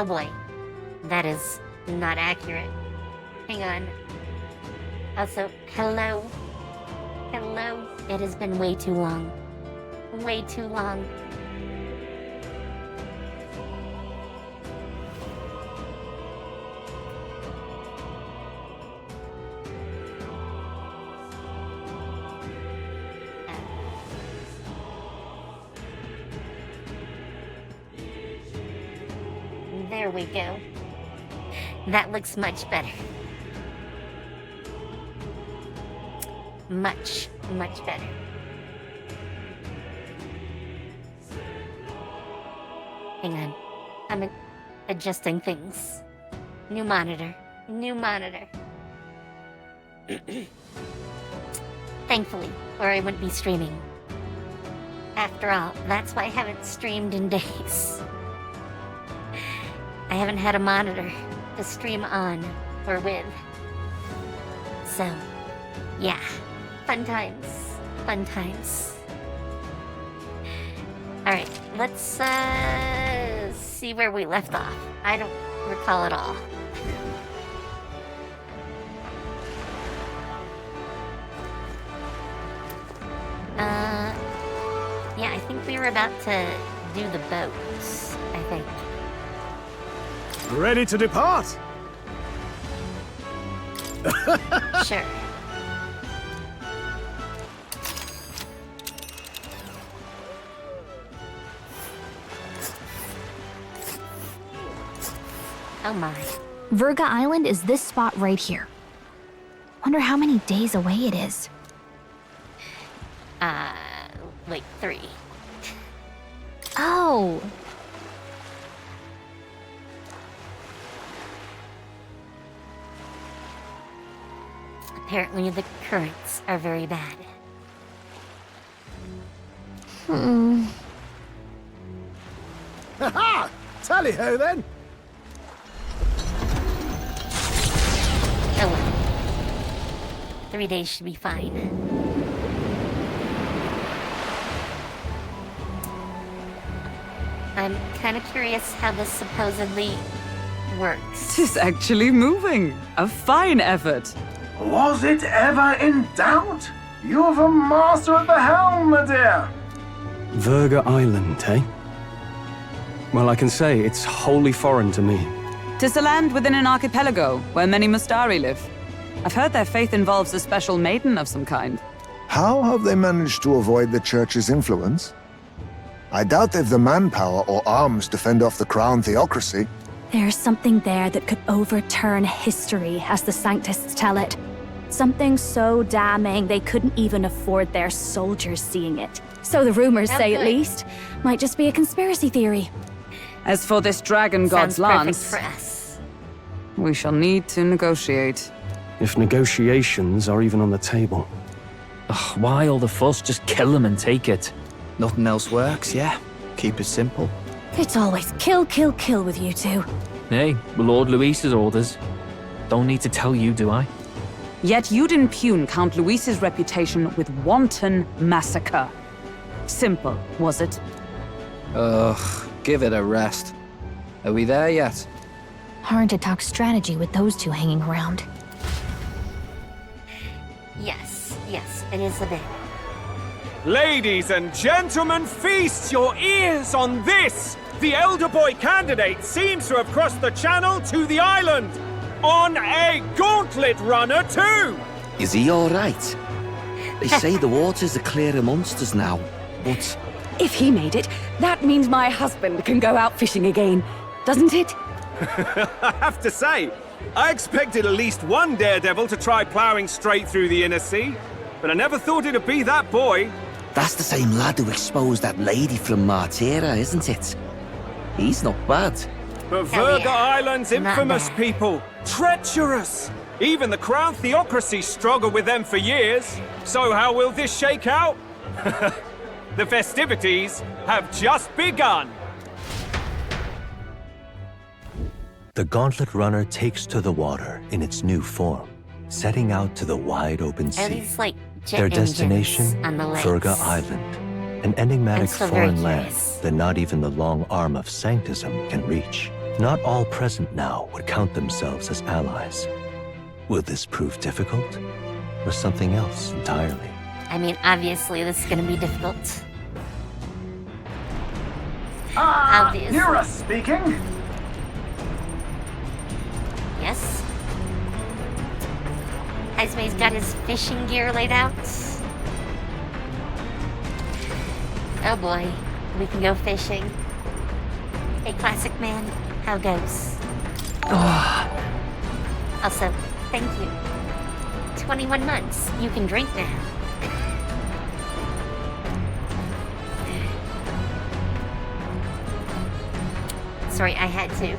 Oh boy. That is not accurate. Hang on. Also, hello. Hello. It has been way too long. Way too long. There we go. That looks much better. Much, much better. Hang on. I'm adjusting things. New monitor. New monitor. Thankfully, or I wouldn't be streaming. After all, that's why I haven't streamed in days. I haven't had a monitor to stream on or with. So, yeah. Fun times. Fun times. Alright, let's see where we left off. I don't recall at all. Yeah, I think we were about to do the boats, I think. Ready to depart? Sure. Oh my. Virga Island is this spot right here. Wonder how many days away it is. Like 3. Oh. Apparently the currents are very bad. Ha-ha! Tally-ho then! Oh well. 3 days should be fine. I'm kind of curious how this supposedly works. Tis actually moving. A fine effort. Was it ever in doubt? You're the master at the helm, my dear. Virga Island, eh? Well, I can say it's wholly foreign to me. 'Tis a land within an archipelago where many Mustari live. I've heard their faith involves a special maiden of some kind. How have they managed to avoid the Church's influence? I doubt they've the manpower or arms to fend off the crown theocracy. There's something there that could overturn history, as the Sanctists tell it. Something so damning they couldn't even afford their soldiers seeing it. So the rumors say, at least. Might just be a conspiracy theory. As for this dragon god's Sounds perfect lance, for us. we shall need to negotiate. If negotiations are even on the table. Ugh, why all the fuss? Just kill them and take it. Nothing else works, yeah. Keep it simple. It's always kill, kill, kill with you two. Hey, Lord Luis's orders. Don't need to tell you, do I? Yet you'd impugn Count Luis's reputation with wanton massacre. Simple, was it? Ugh, give it a rest. Are we there yet? Hard to talk strategy with those two hanging around. Yes, yes, it is a bit. Ladies and gentlemen, feast your ears on this! The elder boy candidate seems to have crossed the channel to the island! On a gauntlet runner too! Is he alright? They say the waters are clear amongst us now, but... If he made it, that means my husband can go out fishing again, doesn't it? I have to say, I expected at least one daredevil to try ploughing straight through the inner sea, but I never thought it'd be that boy. That's the same lad who exposed that lady from Martira, isn't it? He's not bad. But Hell Virga yeah. Island's Not infamous bad. people. Treacherous! Even the crown theocracy struggled with them for years. So how will this shake out? The festivities have just begun. The Gauntlet Runner takes to the water in its new form, setting out to the wide open Are sea. these like jet Their engines destination, on the legs? Virga Island, an enigmatic I'm still very foreign land curious. that not even the long arm of Sanctism can reach. Not all present now would count themselves as allies. Will this prove difficult, or something else entirely? I mean, obviously this is gonna be difficult. Obviously. Nira speaking. Yes. Esme's got his fishing gear laid out. Oh boy, we can go fishing. Hey, classic man, how goes? Also, thank you. 21 months, you can drink now. Sorry, I had to.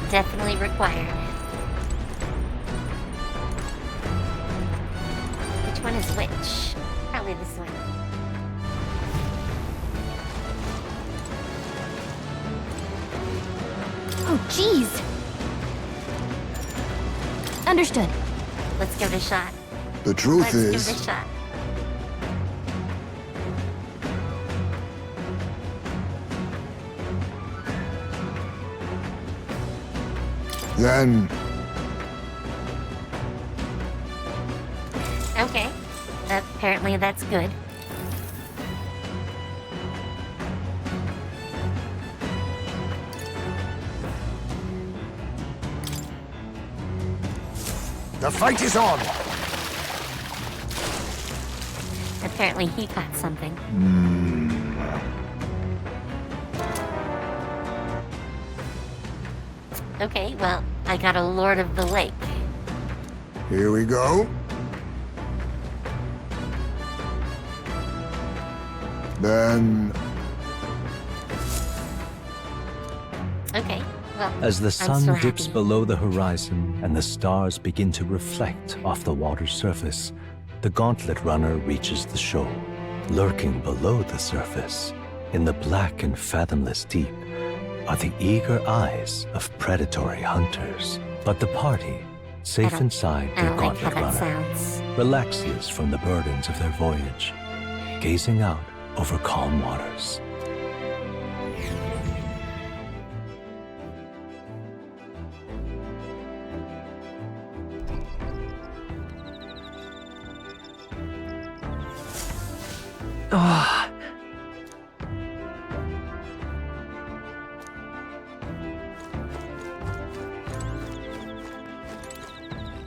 Definitely required. Which one is which? Probably this one. Oh, jeez. Understood. Let's give it a shot. The truth Let's give is, it a shot. then Okay. Apparently that's good. the fight is on. Apparently he caught something. Okay, well, I got a Lord of the Lake. Here we go. Then Okay, well, As the I'm sun so dips happy. below the horizon and the stars begin to reflect off the water's surface, the Gauntlet Runner reaches the shore. Lurking below the surface, in the black and fathomless deep, are the eager eyes of predatory hunters. But the party, safe don't- inside I their don't like how Gauntlet that Runner, sounds. relaxes from the burdens of their voyage, gazing out over calm waters.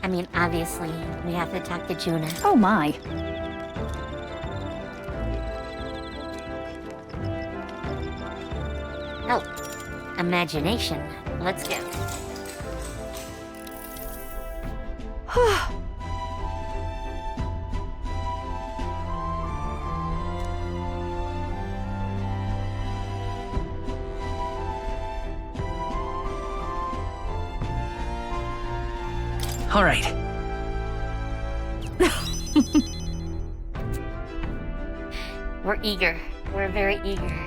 I mean, obviously, we have to talk to Juna. Oh my. Oh, imagination. Let's go. All right. We're eager. We're very eager.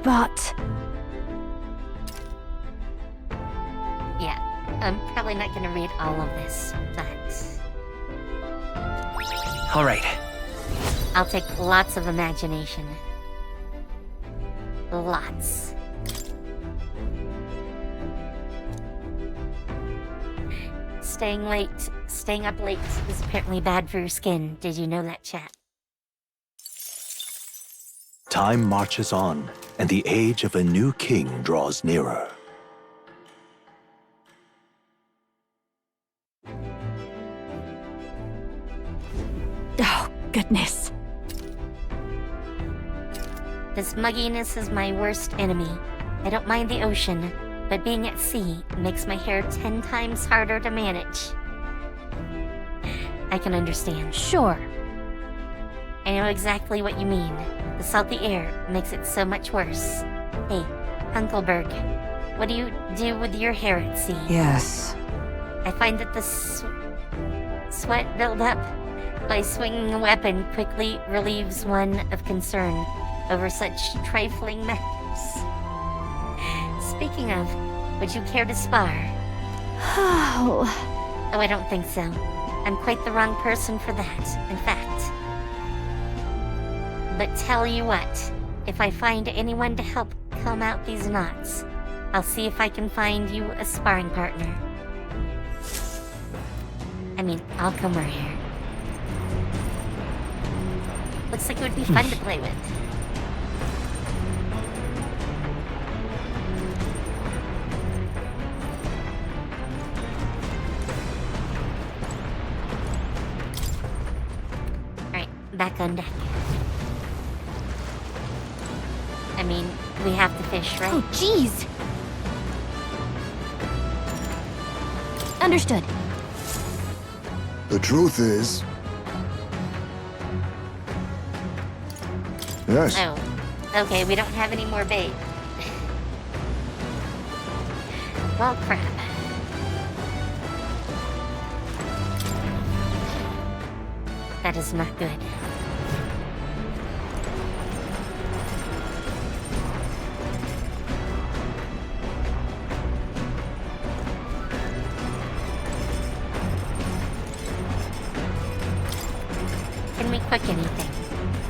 But Yeah, I'm probably not gonna read all of this, but All right. I'll take lots of imagination. Lots. Staying up late is apparently bad for your skin. Did you know that, chat? Time marches on, and the age of a new king draws nearer. oh goodness. This mugginess is my worst enemy. I don't mind the ocean, but being at sea makes my hair 10 times harder to manage. I can understand. Sure. I know exactly what you mean. The salty air makes it so much worse. Hey, Hunkleberg, what do you do with your hair at sea? Yes. I find that the sweat buildup by swinging a weapon quickly relieves one of concern. over such trifling matters. Speaking of, would you care to spar? Oh, Oh, I don't think so. I'm quite the wrong person for that, in fact. But tell you what, if I find anyone to help comb out these knots, I'll see if I can find you a sparring partner. I mean, I'll come right here. Looks like it would be fun to play with. Alright, back on deck. I mean, we have to fish, right? oh, jeez. Understood. The truth is... Yes. Oh, okay, we don't have any more bait. Well, crap. That is not good. Can we cook anything?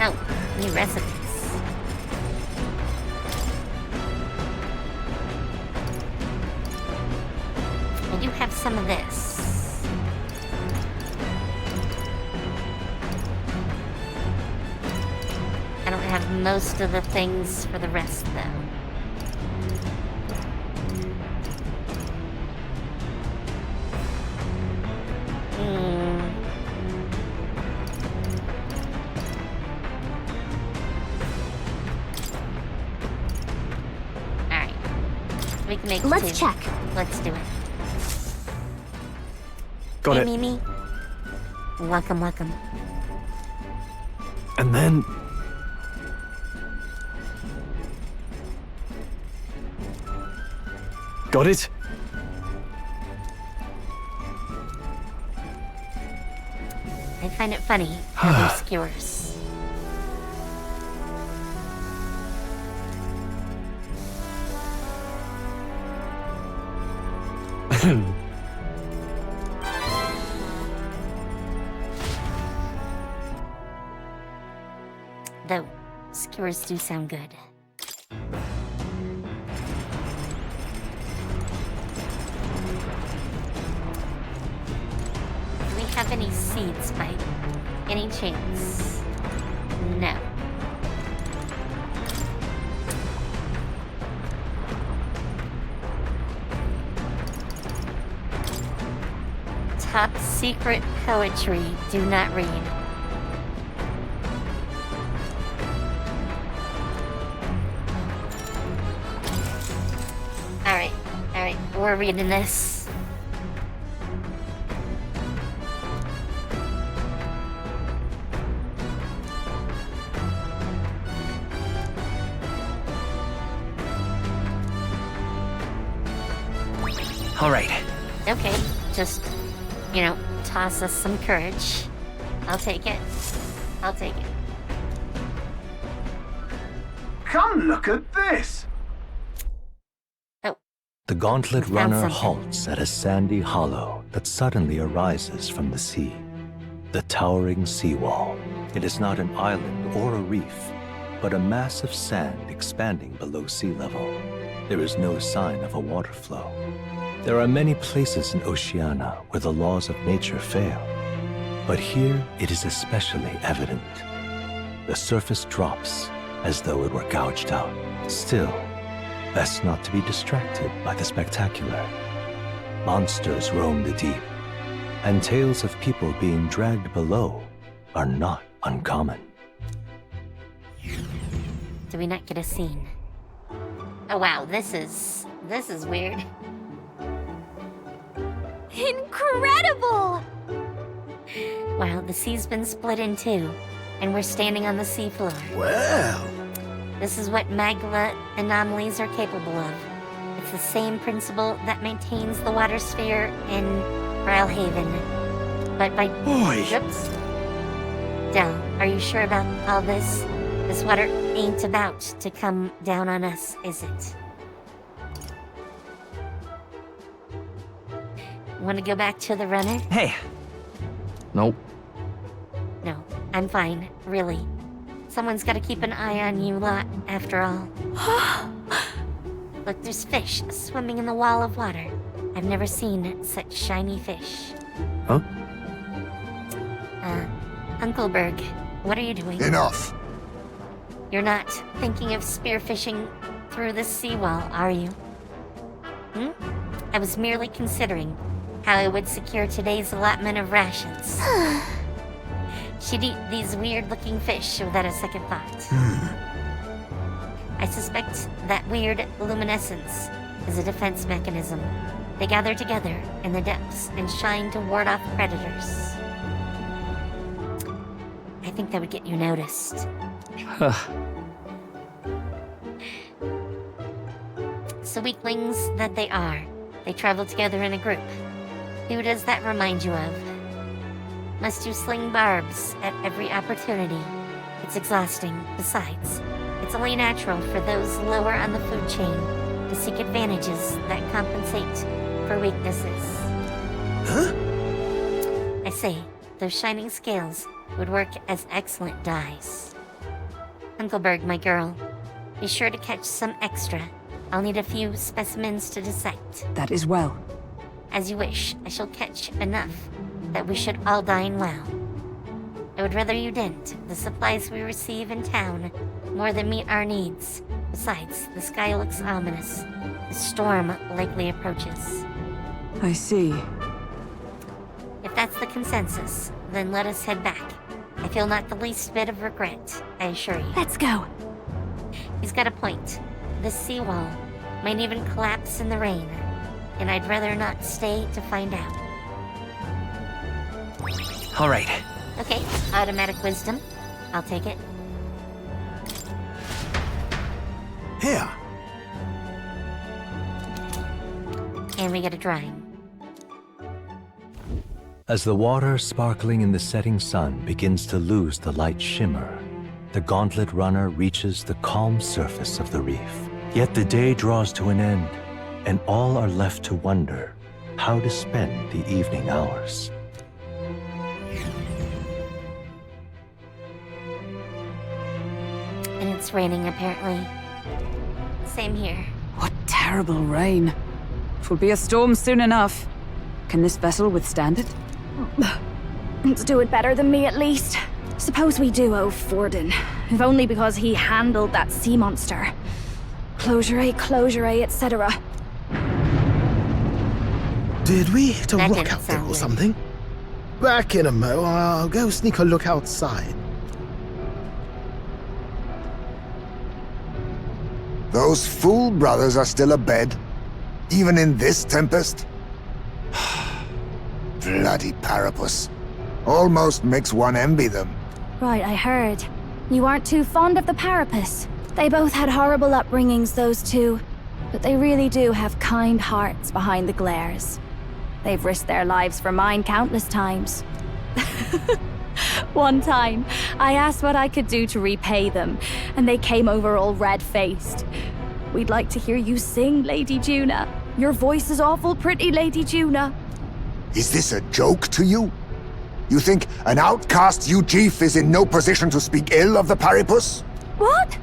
Oh, new recipes. I do have some of this. I don't have most of the things for the rest, though. Alright. We can make Let's two. check. Let's do it. Got Hey, it. Mimi. Welcome, welcome. And then... Got it? I find it funny how these skewers. Though, skewers do sound good. Do we have any seeds by any chance? No. Top secret poetry, do not read. Alright, we're reading this. All right. Okay, just, you know, toss us some courage. I'll take it. I'll take it. Come look at this! The gauntlet Found runner something. halts at a sandy hollow that suddenly arises from the sea. The towering seawall. It is not an island or a reef, but a mass of sand expanding below sea level. There is no sign of a water flow. There are many places in Oceania where the laws of nature fail, but here it is especially evident. The surface drops as though it were gouged out. Still, best not to be distracted by the spectacular. Monsters roam the deep, and tales of people being dragged below are not uncommon. Do we not get a scene? Oh wow, this is weird. Incredible! Wow, the sea's been split in two, and we're standing on the seafloor. Well, This is what magma anomalies are capable of. It's the same principle that maintains the water sphere in Rylhaven. But by... Oi. Oops. Del, are you sure about all this? This water ain't about to come down on us, is it? Want to go back to the runner? Hey. Nope. No, I'm fine, really. Someone's gotta keep an eye on you lot, after all. Look, there's fish swimming in the wall of water. I've never seen such shiny fish. Huh? Uncle Berg, what are you doing? Enough. You're not thinking of spearfishing through this seawall, are you? I was merely considering how I would secure today's allotment of rations. She'd eat these weird-looking fish without a second thought. I suspect that weird luminescence is a defense mechanism. They gather together in the depths and shine to ward off predators. I think that would get you noticed. So weaklings that they are, they travel together in a group. Who does that remind you of? Must you sling barbs at every opportunity? It's exhausting. Besides, it's only natural for those lower on the food chain to seek advantages that compensate for weaknesses. Huh? I say, those shining scales would work as excellent dyes. Uncle Berg, my girl, be sure to catch some extra. I'll need a few specimens to dissect. That is well. As you wish, I shall catch enough that we should all dine well. I would rather you didn't. The supplies we receive in town more than meet our needs. Besides, the sky looks ominous. The storm likely approaches. I see. If that's the consensus, then let us head back. I feel not the least bit of regret, I assure you. Let's go. He's got a point. This seawall might even collapse in the rain, and I'd rather not stay to find out. All right. Okay, automatic wisdom. I'll take it. Here. And we get a drawing. As the water sparkling in the setting sun begins to lose the light shimmer, the gauntlet runner reaches the calm surface of the reef. Yet the day draws to an end, and all are left to wonder how to spend the evening hours. And it's raining, apparently. Same here. What terrible rain. Twill be a storm soon enough. Can this vessel withstand it? It's doing better than me, at least. Suppose we do owe Forden, if only because he handled that sea monster. Closure, etc. Did we hit a That rock didn't out there sound or good. something? Back in a mo. I'll go sneak a look outside. Those fool brothers are still abed, even in this tempest. Bloody Parapus. Almost makes one envy them. Right, I heard. You aren't too fond of the Parapus. They both had horrible upbringings, those two. But they really do have kind hearts behind the glares. They've risked their lives for mine countless times. One time, I asked what I could do to repay them, and they came over all red-faced. We'd like to hear you sing, Lady Juna. Your voice is awful pretty, Lady Juna. Is this a joke to you? You think an outcast Ujif is in no position to speak ill of the Paripus? What?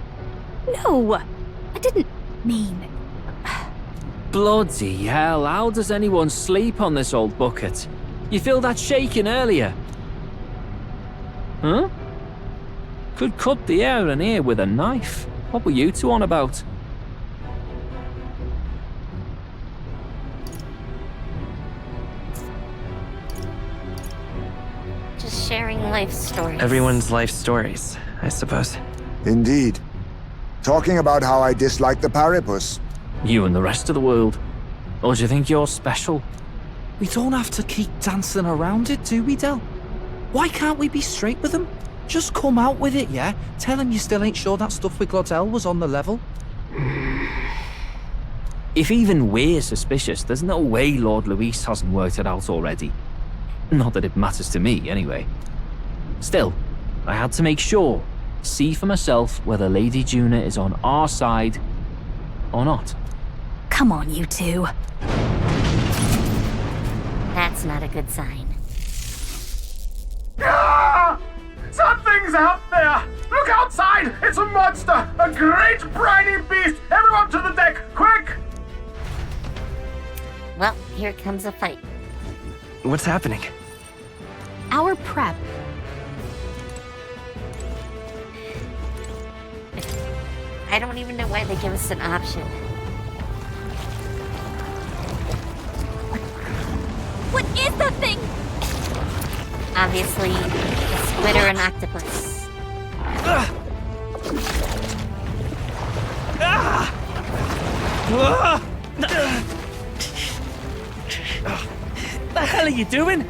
No, I didn't mean... Bloody hell, how does anyone sleep on this old bucket? You feel that shaking earlier? Huh? Could cut the air in here with a knife. What were you two on about? Just sharing life stories. Everyone's life stories, I suppose. Indeed. Talking about how I dislike the Paripus. You and the rest of the world. Or do you think you're special? We don't have to keep dancing around it, do we, Del? Why can't we be straight with them? Just come out with it, yeah? Tell him you still ain't sure that stuff with Glodell was on the level. If even we're suspicious, there's no way Lord Luis hasn't worked it out already. Not that it matters to me, anyway. Still, I had to make sure. see for myself whether Lady Juna is on our side or not. Come on, you two. That's not a good sign. Ah! Something's out there! Look outside! It's a monster! A great briny beast! Everyone to the deck, quick! Well, here comes a fight. What's happening? Our prep. I don't even know why they give us an option. What is that thing? Obviously, a squid or an octopus. The hell are you doing?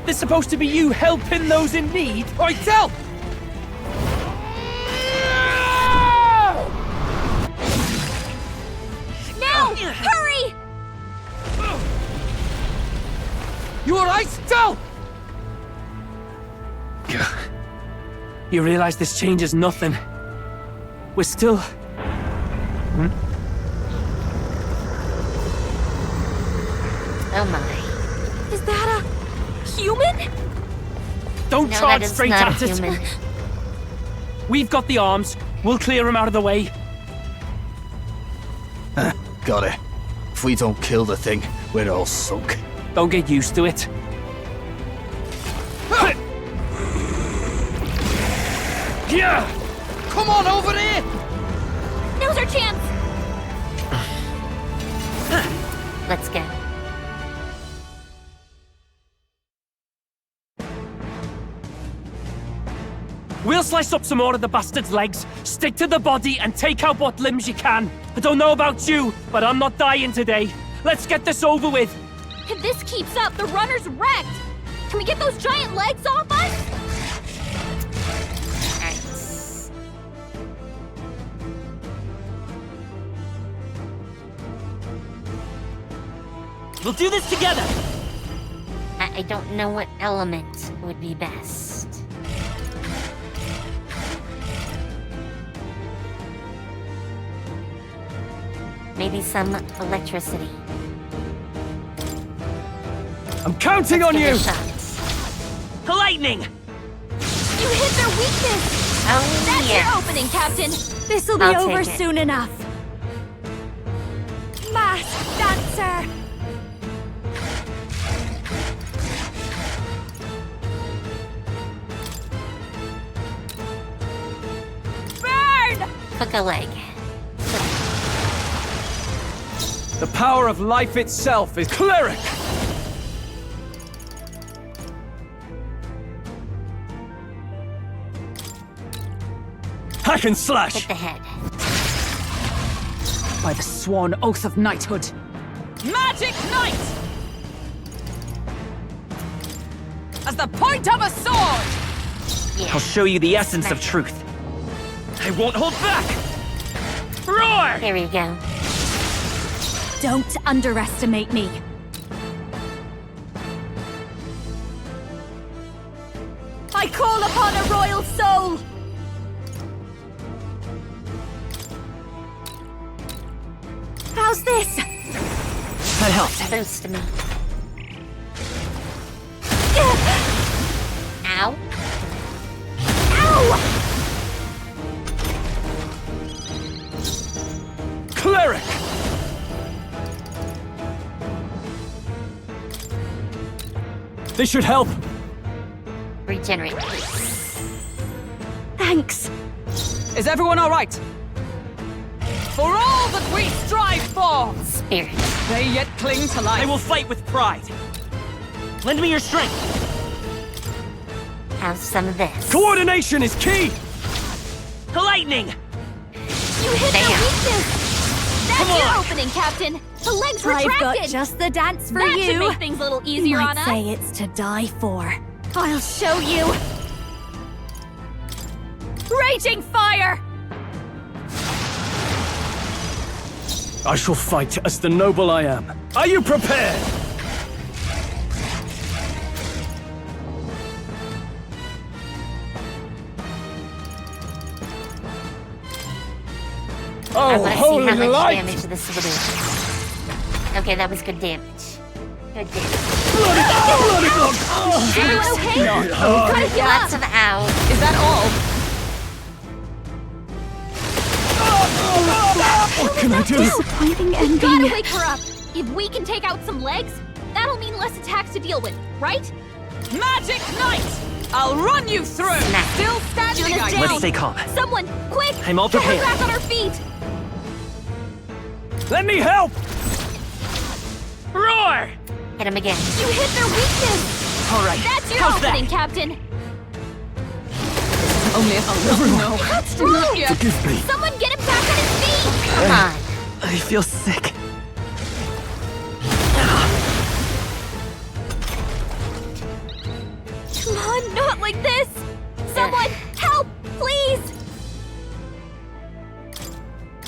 This supposed to be you helping those in need? Oi, tell! Now! Hurry! You alright, Del? You realize this changes nothing. We're still... Oh my. Is that a human? Don't No, charge that is straight not at a it. human. We've got the arms. We'll clear him out of the way. Got it. If we don't kill the thing, we're all sunk. Don't get used to it. Yeah! Come on over here! Now's our chance! Let's go. We'll slice up some more of the bastard's legs, stick to the body, and take out what limbs you can. I don't know about you, but I'm not dying today. Let's get this over with. If this keeps up, the runner's wrecked! Can we get those giant legs off us? Alright. We'll do this together. I don't know what element would be best. Maybe some electricity. I'm counting on you! Let's give it a shot. Lightning! You hit their weakness! Oh, That's yes. your opening, Captain! This'll be I'll over take it. soon enough. Masked dancer! Burn! Hook a leg. The power of life itself is cleric! Hack and slash! Hit the head. By the sworn oath of knighthood. Magic Knight! As the point of a sword! Yeah. I'll show you the essence of truth. I won't hold back! Roar! Here we go. Don't underestimate me. I call upon a royal soul! How's this? That helped. Close to me. Ow. Ow! Cleric! This should help. Regenerate. Thanks. Is everyone alright? For all that we strive for, Spirit. they yet cling to life. I will fight with pride. Lend me your strength. Have some of this. Coordination is key! Lightning! You hit their Bam. weakness! That's Come your on. opening, Captain! The legs I've retracted! got just the dance for that you. should make things a little easier Might on us. say it's to die for. I'll show you! Raging fire! I shall fight as the noble I am. Are you prepared? I want to see how holy much light! damage this will do. Okay, that was good damage. Good damage. Everyone okay? Gotta get Lots up. of ow. Is that all? What can I do? Disappointing Gotta ending. wake her up. If we can take out some legs, that'll mean less attacks to deal with, right? Magic Knight! I'll run you through! Smack. Still standing, Let's down. stay calm. Someone, quick! I'm all Get her prepared. back on her feet! Let me help! Roar! Hit him again. You hit their weakness! All right. That's your How's opening, that? Captain! Only if no. That's wrong! Forgive me. Someone get him back on his feet! Come on. I feel sick. Come on, not like this! Someone, help, please!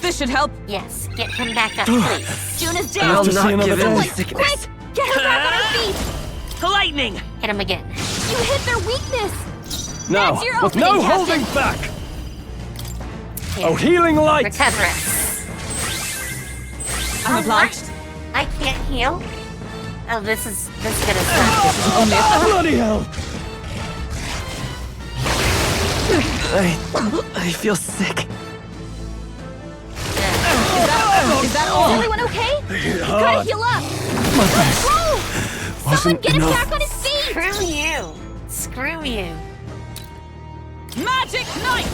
This should help. Yes, get him back up, please. Juna's I'll down! not give in to Someone, sickness. quick! Get her back on her feet! Lightning! Hit him again. You hit their weakness! Now, That's your with opening, no Captain. holding back. Here. Oh, healing light. Recover us. I'm Oh, obliged. what? I can't heal? Oh, this is gonna suck. Bloody hell. I feel sick. Is that all? Is everyone okay? Gotta heal up! My best Whoa! Someone wasn't get him enough. back on his feet! Screw you. Screw you. Magic Knight!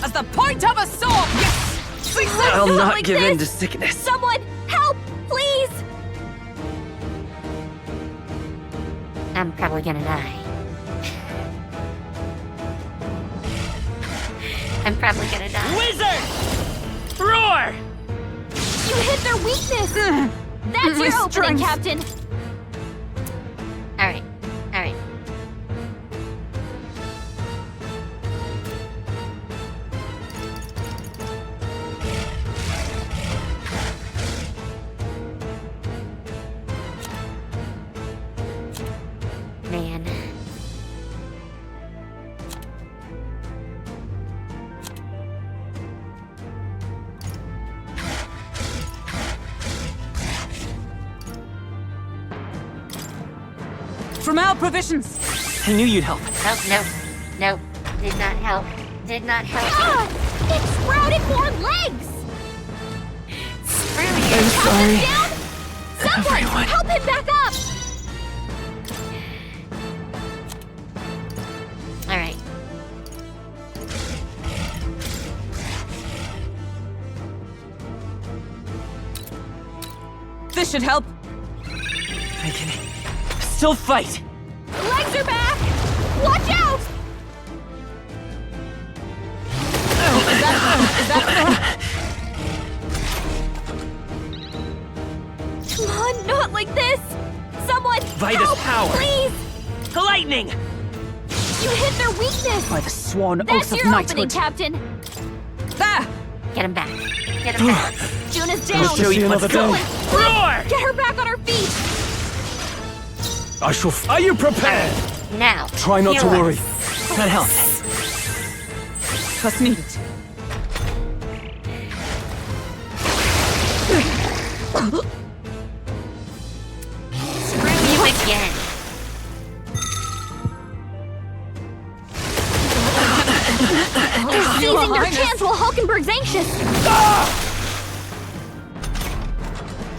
As the point of a sword! Yes! I'll not like give in to this. sickness. Someone, help, please! I'm probably gonna die. I'm probably gonna die. Wizard! Roar! You hit their weakness! That's My your opening, strength. Captain! Alright. Alright. Man. From our provisions! I knew you'd help. Nope, nope, nope. Did not help. Did not help. Ah! It sprouted more legs! Screw you. Calm him down! Someone, help him back up! Alright. This should help. I can still fight. Legs are back! Watch out! Come on, not like this! Someone, Vitus help, power. please! Lightning! You hit their weakness! By the sworn That's oath of your opening, knighthood. Captain! There! Get him back. Get him back. Juna's down! Let's just see another day. Roar! Get her back on her feet! I shall. Are you prepared? Now. Try not to heal us. worry. That helps. Trust needed. Screw you again. They're seizing their chance while Hulkenberg's anxious!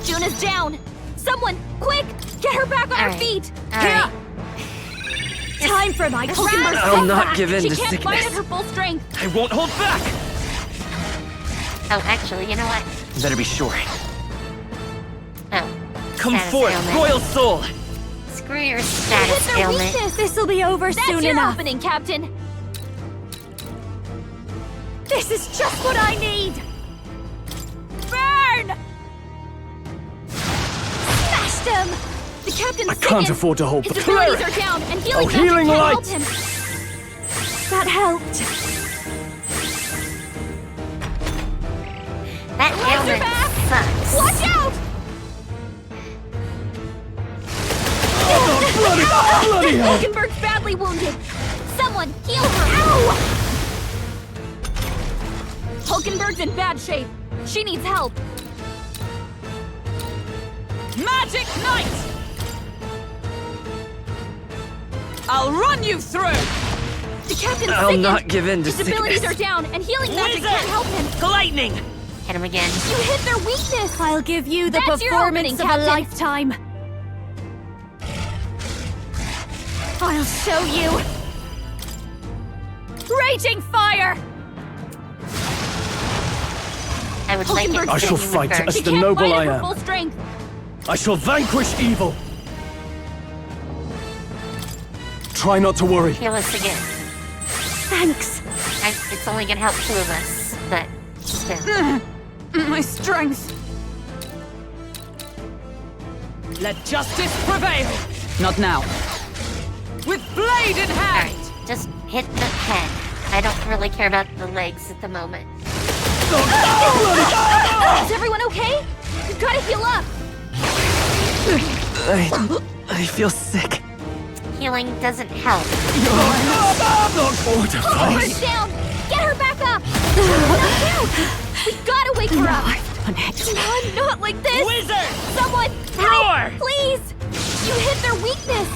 Juna's down! Someone, quick! Get her back on her Alright. feet! Alright. Time for my Hulkenberg's I'll not setback. give in She to can't fight sickness. at her full strength! I won't hold back. Oh, actually, you know what? Better be sure. Oh. Come status forth, ailment. royal soul. Screw your Hit status their ailment. weakness! This'll be over That's soon your enough. opening, Captain! This is just what I need. Burn! Smashed him! The captain's I can't sickened. afford to hold His the abilities cleric. are down, and healing Oh, magic healing can't light. help him. That helped. That Legs are ailment back. sucks. Watch out! Bloody hell. Hulkenberg's badly wounded. Someone heal her! Ow! Hulkenberg's in bad shape. She needs help. Magic Knight! I'll run you through! The captain's I'll sickened. not give in to His abilities are down, and healing magic can't help him. Lightning! Hit him again. You hit their weakness! I'll give you the That's your performance opening, of Captain. a lifetime. I'll show you. Raging fire! I would like it I if shall you would fight burn. as She the can't noble fight I at her am. full strength. I shall vanquish evil. Try not to worry. Heal us again. Thanks. It's only gonna help 2 of us, but still. My strength. Let justice prevail! Not now. With blade in hand! Alright, just hit the head. I don't really care about the legs at the moment. Is everyone okay? You've gotta heal up! I feel sick. Healing doesn't help. Hold her down! Get her back up! Knocked out! We gotta wake her up! Come on, not like this! Wizard! Someone, Roar! help! Please! You hit their weakness!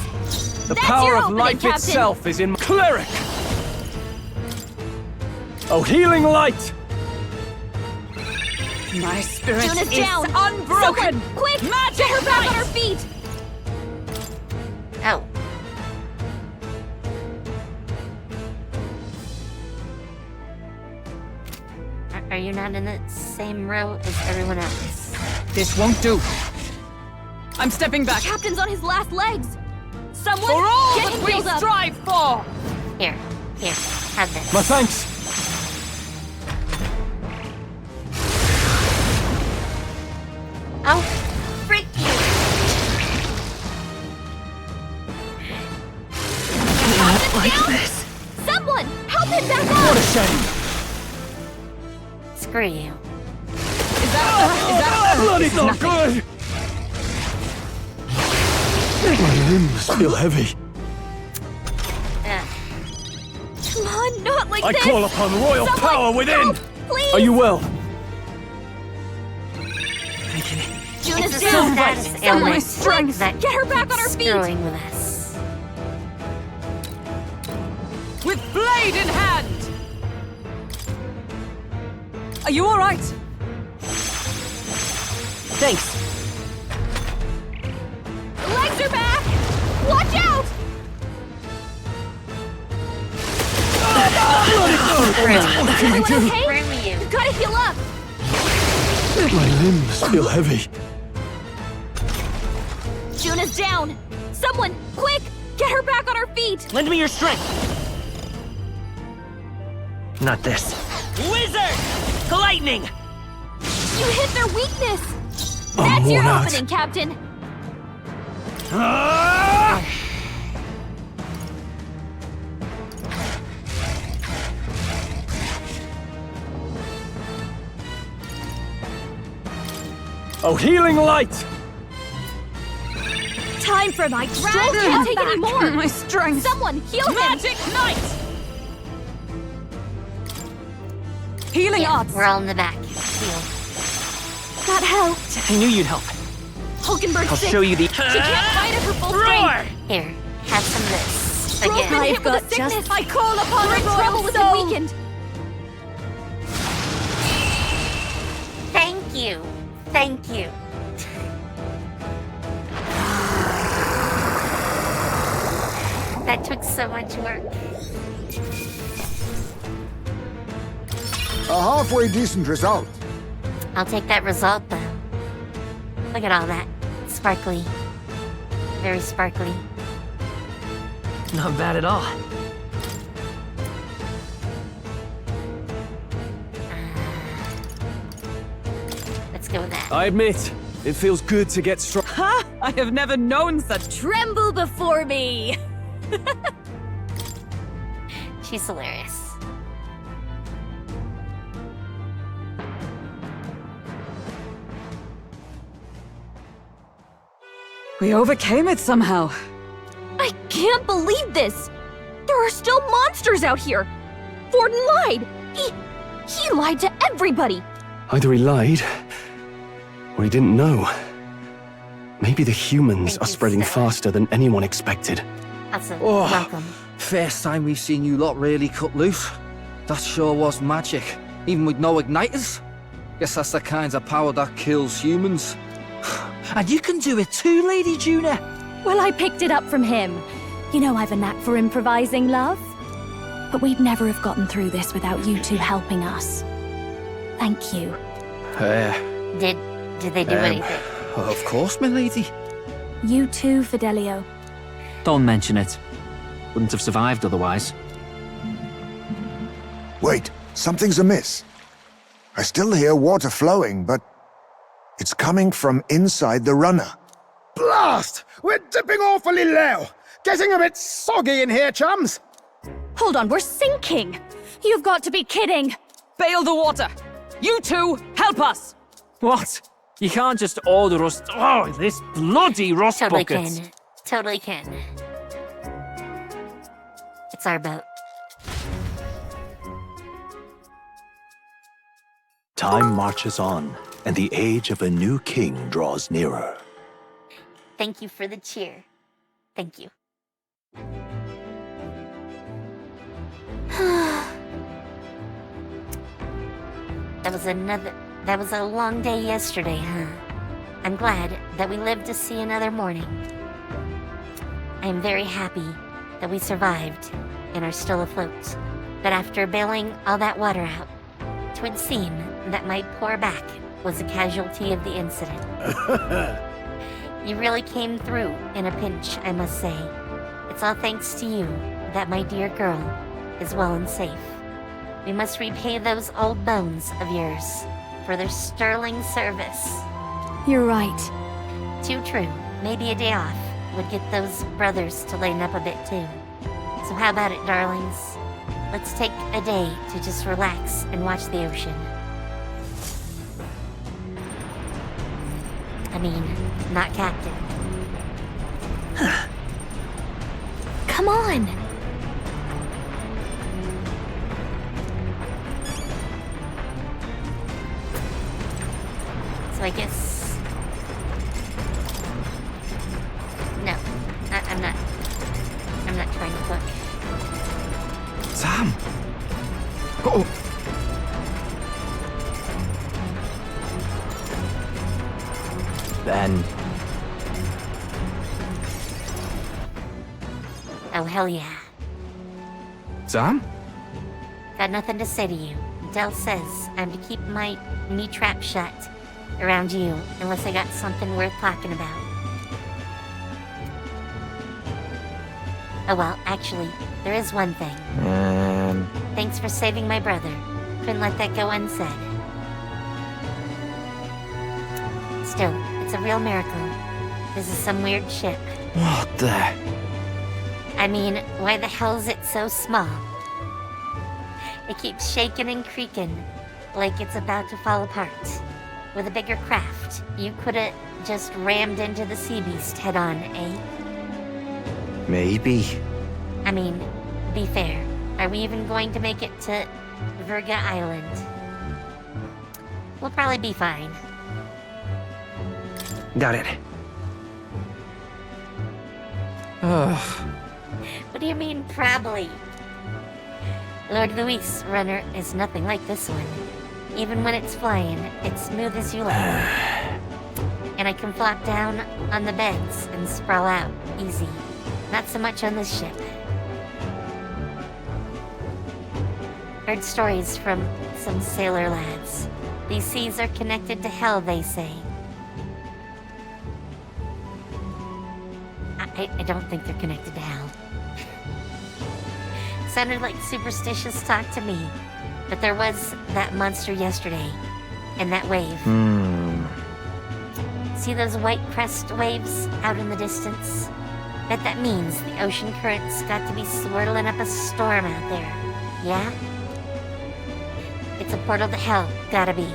The That's power your of opening, life Captain. itself is in my cleric. Oh, healing light! My spirit Juna's is down! unbroken! Someone, quick! Get her back on her feet! Oh. Are you not in the same row as everyone else? This won't do. I'm stepping back. Captain's on his last legs! Someone, For all get that him we healed up! strive for! Here, have this. My thanks. Oh, freak you! Captain's down! Someone, help him back up! What a shame. Screw you. Is that Bloody not good. My limbs feel heavy. Ugh. Come on, not like I this! call upon royal Someone, power within. help, please! Are you well? Juna's It's a down! status Someone, ailment strength! that Get her back on her feet! screwing with us. with blade in hand? Are you all right? Thanks. The legs are back! Watch out! Everyone okay? Screw you. You gotta heal up! My limbs feel heavy. Juna's down! Someone, quick! Get her back on her feet! Lend me your strength. Not this. Wizard! Lightning! You hit their weakness! I'm That's your worn out. opening, Captain! Oh, healing light! Time for my Stroll can't take any more! My strength. Someone, heal him! Magic Knight! Healing Yeah, arts! we're all in the back. Heal. That helped! I knew you'd help. Hulkenberg's I'll sick! show you the. She can't fight at her full Roar! strength! Here, have some of this. Stroll's Again. been hit I've with a got sickness! just- I call upon her royal treble with soul. a weakened! Thank you. Thank you. That took so much work. A halfway decent result. I'll take that result though. Look at all that. Sparkly. Very sparkly. Not bad at all. Let's go with that. I admit, it feels good to get strong. Ha! I have never known such. Tremble before me. She's hilarious. We overcame it somehow. I can't believe this! There are still monsters out here! Forden lied! He lied to everybody! Either he lied, or he didn't know. Maybe the humans Thank are you, spreading sir. faster than anyone expected. Also, Oh. welcome. First time we've seen you lot really cut loose. That sure was magic, even with no igniters. Guess that's the kind of power that kills humans. And you can do it too, Lady Juna. Well, I picked it up from him. You know I've a knack for improvising, love. But we'd never have gotten through this without you two helping us. Thank you. Did they do anything? Of course, my lady. You too, Fidelio. Don't mention it. Wouldn't have survived otherwise. Wait, something's amiss. I still hear water flowing, but it's coming from inside the runner. Blast! We're dipping awfully low. Getting a bit soggy in here, chums. Hold on, we're sinking! You've got to be kidding! Bail the water! You two, help us! What? You can't just order us. Oh, this bloody rust Totally bucket. can. Totally can. It's our boat. Time marches on, and the age of a new king draws nearer. Thank you for the cheer. Thank you. That was a long day yesterday, huh? I'm glad that we lived to see another morning. I am very happy that we survived and are still afloat. But after bailing all that water out, it would seem that my poor back was a casualty of the incident. You really came through in a pinch, I must say. It's all thanks to you that my dear girl is well and safe. We must repay those old bones of yours for their sterling service. You're right. Too true. Maybe a day off would get those brothers to lighten up a bit too. So how about it, darlings? Let's take a day to just relax and watch the ocean. I mean, not Captain. Come on! So I guess... No, I'm not trying to cook. Sam! Oh! Ben. Oh, hell yeah. Sam? Got nothing to say to you. Del says I'm to keep my knee trap shut around you unless I got something worth talking about. Oh well, actually, there is one thing. Thanks for saving my brother. Couldn't let that go unsaid. Still, it's a real miracle. This is some weird ship. What the? I mean, why the hell is it so small? It keeps shaking and creaking, like it's about to fall apart. With a bigger craft, you coulda just rammed into the sea beast head on, eh? Maybe. I mean, be fair. Are we even going to make it to Virga Island? We'll probably be fine. Got it. Ugh. What do you mean, probably? Lord Luis runner is nothing like this one. Even when it's flying, it's smooth as you like. And I can flop down on the beds and sprawl out, easy. Not so much on this ship. Heard stories from some sailor lads. These seas are connected to hell, they say. I don't think they're connected to hell. Sounded like superstitious talk to me, but there was that monster yesterday, and that wave. See those white crest waves out in the distance? Bet that means the ocean current's got to be swirling up a storm out there, yeah? It's a portal to hell, gotta be.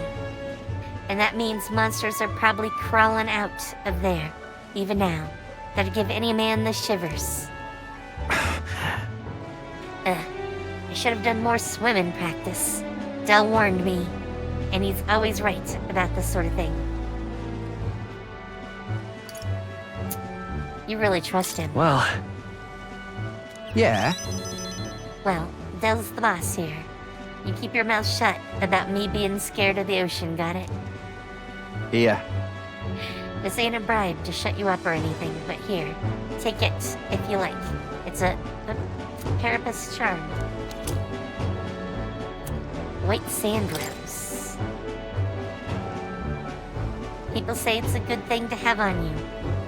And that means monsters are probably crawling out of there, even now. That'd give any man the shivers. I should have done more swimming practice. Del warned me. and he's always right about this sort of thing. You really trust him. Well... yeah. Well, Dell's the boss here. You keep your mouth shut about me being scared of the ocean, got it? Here. This ain't a bribe to shut you up or anything, but here, take it if you like. It's a Parapus charm. White sand rose. People say it's a good thing to have on you.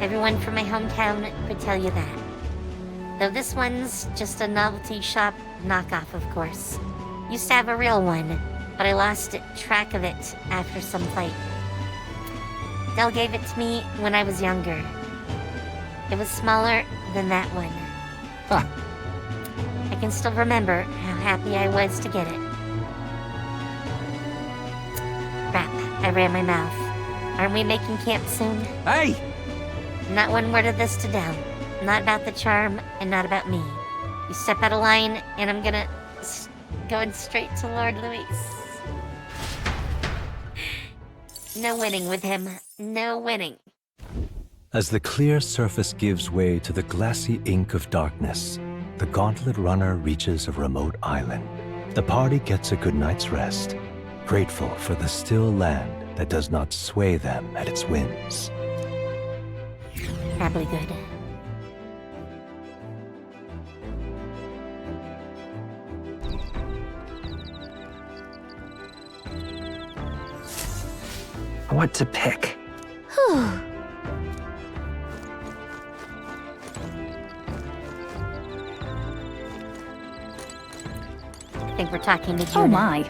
Everyone from my hometown could tell you that. Though this one's just a novelty shop knockoff, of course. Used to have a real one, but I lost track of it after some fight. Dell gave it to me when I was younger. It was smaller than that one. Huh. I can still remember how happy I was to get it. Crap, I ran my mouth. Aren't we making camp soon? Hey! Not one word of this to Dell. Not about the charm, and not about me. You step out of line, and I'm gonna... going straight to Lord Luis. No winning with him. No winning. As the clear surface gives way to the glassy ink of darkness, the gauntlet runner reaches a remote island. The party gets a good night's rest, grateful for the still land that does not sway them at its whims. Probably good. What to pick? I think we're talking to Judah. Oh my.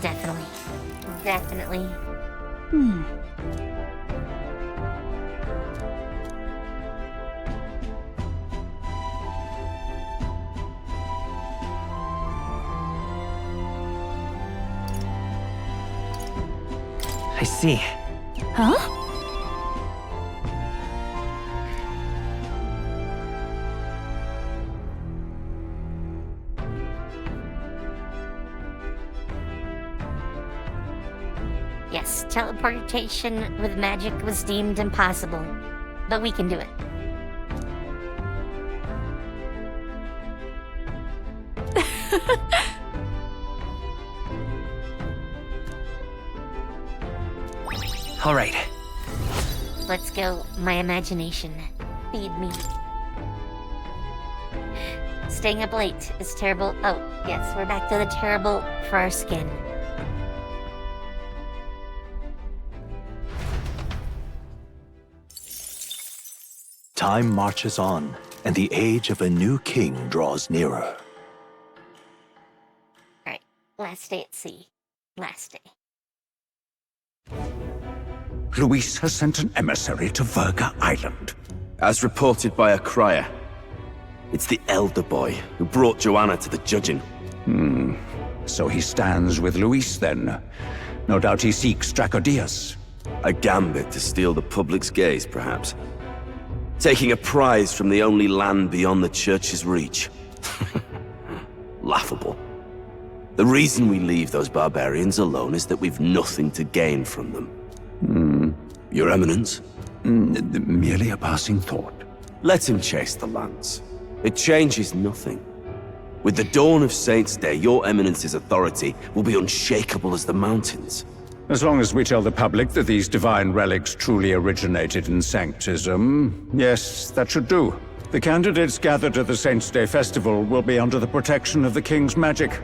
Definitely. Definitely. I see. Huh? Yes, teleportation with magic was deemed impossible, but we can do it. All right. Let's go, my imagination. Feed me. Staying up late is terrible. Oh, yes, we're back to the terrible for our skin. Time marches on, and the age of a new king draws nearer. Alright, last day at sea. Last day. Luis has sent an emissary to Verga Island. As reported by a crier. It's the elder boy who brought Joanna to the judging. So he stands with Luis then. No doubt he seeks Dracodius. A gambit to steal the public's gaze, perhaps. Taking a prize from the only land beyond the church's reach. Laughable. The reason we leave those barbarians alone is that we've nothing to gain from them. Your Eminence? Merely a passing thought. Let him chase the lance. It changes nothing. With the dawn of Saints' Day, your Eminence's authority will be unshakable as the mountains. As long as we tell the public that these divine relics truly originated in Sanctism, yes, that should do. The candidates gathered at the Saints' Day festival will be under the protection of the King's magic.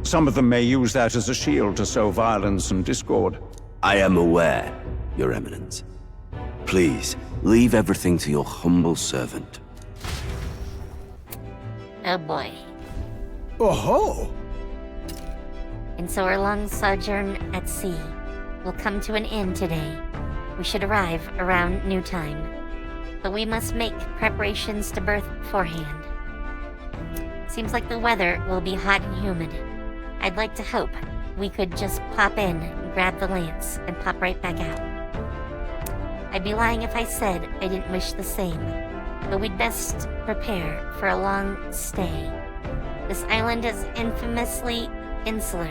Some of them may use that as a shield to sow violence and discord. I am aware, Your Eminence. Please, leave everything to your humble servant. Oh boy. Oh-ho! And so our long sojourn at sea will come to an end today. We should arrive around new time. But we must make preparations to berth beforehand. Seems like the weather will be hot and humid. I'd like to hope we could just pop in, grab the lance, and pop right back out. I'd be lying if I said I didn't wish the same, but we'd best prepare for a long stay. This island is infamously insular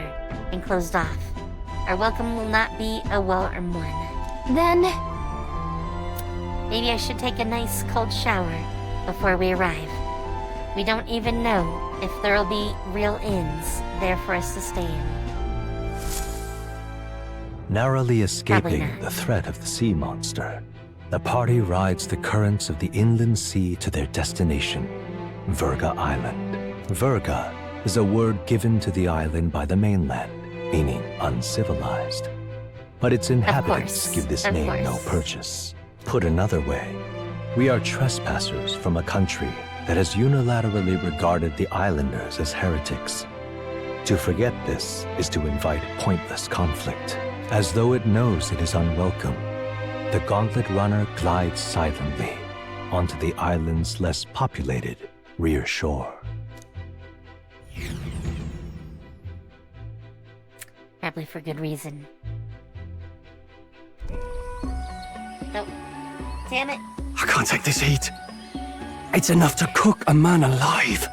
and closed off. Our welcome will not be a welcome one. Then, maybe I should take a nice cold shower before we arrive. We don't even know if there'll be real inns there for us to stay in. Narrowly escaping the threat of the sea monster, the party rides the currents of the inland sea to their destination, Virga Island. Virga is a word given to the island by the mainland, meaning uncivilized. But its inhabitants give this name no purchase. Put another way, we are trespassers from a country that has unilaterally regarded the islanders as heretics. To forget this is to invite pointless conflict. As though it knows it is unwelcome, the Gauntlet Runner glides silently onto the island's less populated rear shore. Probably for good reason. No. Damn it. I can't take this heat. It's enough to cook a man alive.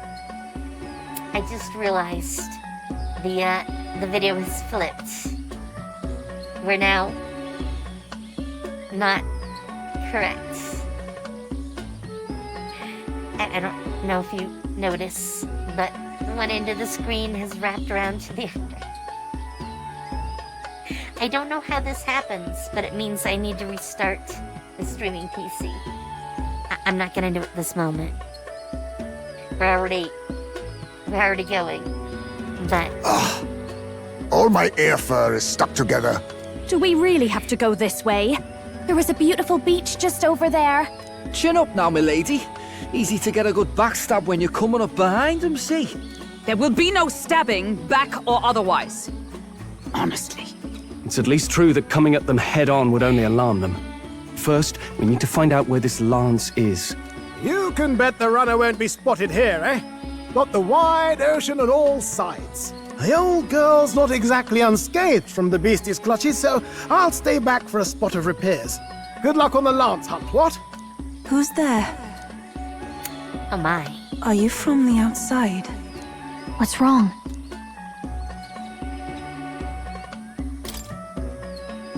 I just realized the video is flipped. We're now not correct. I don't know if you notice, but one end of the screen has wrapped around to the other. I don't know how this happens, but it means I need to restart the streaming PC. I'm not gonna do it this moment. We're already going, but... Ugh. All my air fur is stuck together. do we really have to go this way? There was a beautiful beach just over there. Chin up now, milady. Easy to get a good backstab when you're coming up behind him, see? There will be no stabbing, back or otherwise. Honestly. It's at least true that coming at them head-on would only alarm them. First, we need to find out where this lance is. You can bet the runner won't be spotted here, eh? Got the wide ocean on all sides. The old girl's not exactly unscathed from the beastie's clutches, so I'll stay back for a spot of repairs. Good luck on the lance hunt, what? Who's there? Oh my. Are you from the outside? What's wrong?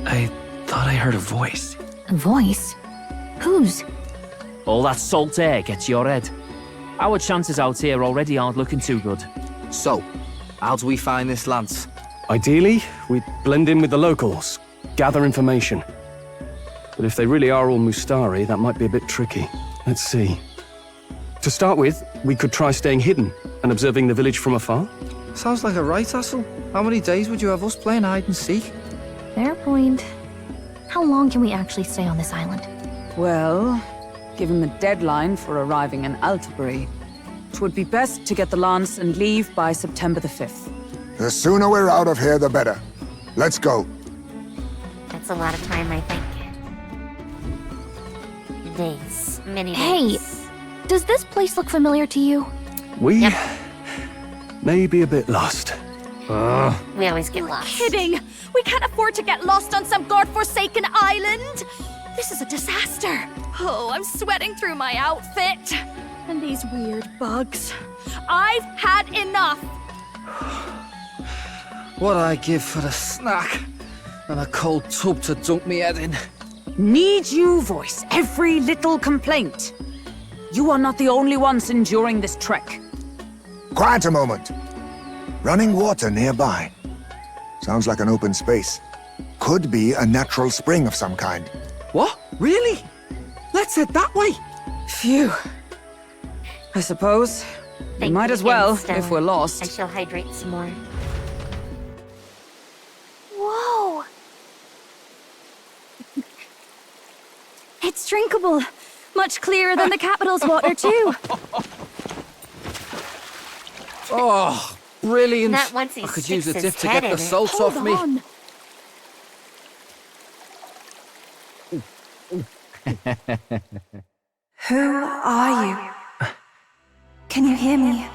I thought I heard a voice. A voice? Whose? All that salt air gets your head. Our chances out here already aren't looking too good. So, how do we find this lance? Ideally, we'd blend in with the locals, gather information. But if they really are all Mustari, that might be a bit tricky. Let's see. To start with, we could try staying hidden and observing the village from afar. Sounds like a right hustle. How many days would you have us playing hide and seek? Fair point. How long can we actually stay on this island? Well, given the deadline for arriving in Altabury, it would be best to get the lance and leave by September the 5th. The sooner we're out of here, the better. Let's go. That's a lot of time, I think. Days. Many Hey, days. does this place look familiar to you? We may be a bit lost. We always get lost. Kidding! We can't afford to get lost on some godforsaken island! This is a disaster! Oh, I'm sweating through my outfit! And these weird bugs. I've had enough! What I give for a snack and a cold tub to dunk me head in. Need you voice every little complaint. You are not the only ones enduring this trek. Quiet a moment. Running water nearby. Sounds like an open space. Could be a natural spring of some kind. What? Really? Let's head that way. Phew. I suppose. We might as well, if we're lost. I shall hydrate some more. Whoa! It's drinkable. Much clearer than the capital's water, too. Oh, brilliant. Not once he I could sticks use a his dip to head get the in it. salt Hold off me. on. Who are you? Can you hear me?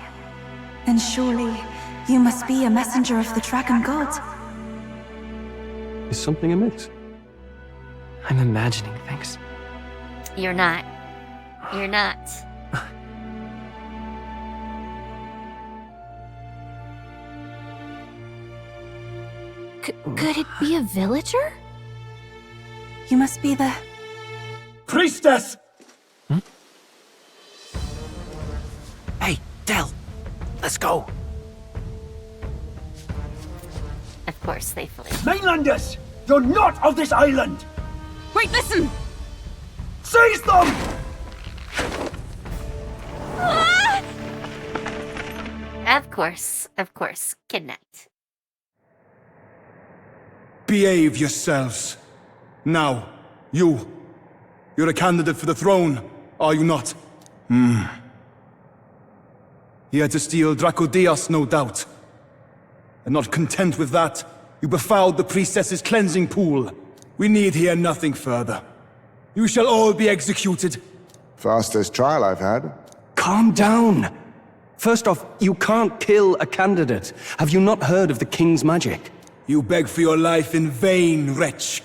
Then surely you must be a messenger of the dragon god. Is something amiss? I'm imagining things. You're not. You're not. Could it be a villager? You must be the... Priestess! Hey, Del, let's go. Of course they flee. Mainlanders! You're not of this island! Wait, listen! Seize them! Of course, kidnapped. Behave yourselves. Now, you're a candidate for the throne, are you not? He had to steal Dracodios, no doubt. And not content with that, you befouled the priestess's cleansing pool. We need hear nothing further. You shall all be executed. Fastest trial I've had. Calm down. First off, you can't kill a candidate. Have you not heard of the king's magic? You beg for your life in vain, wretch.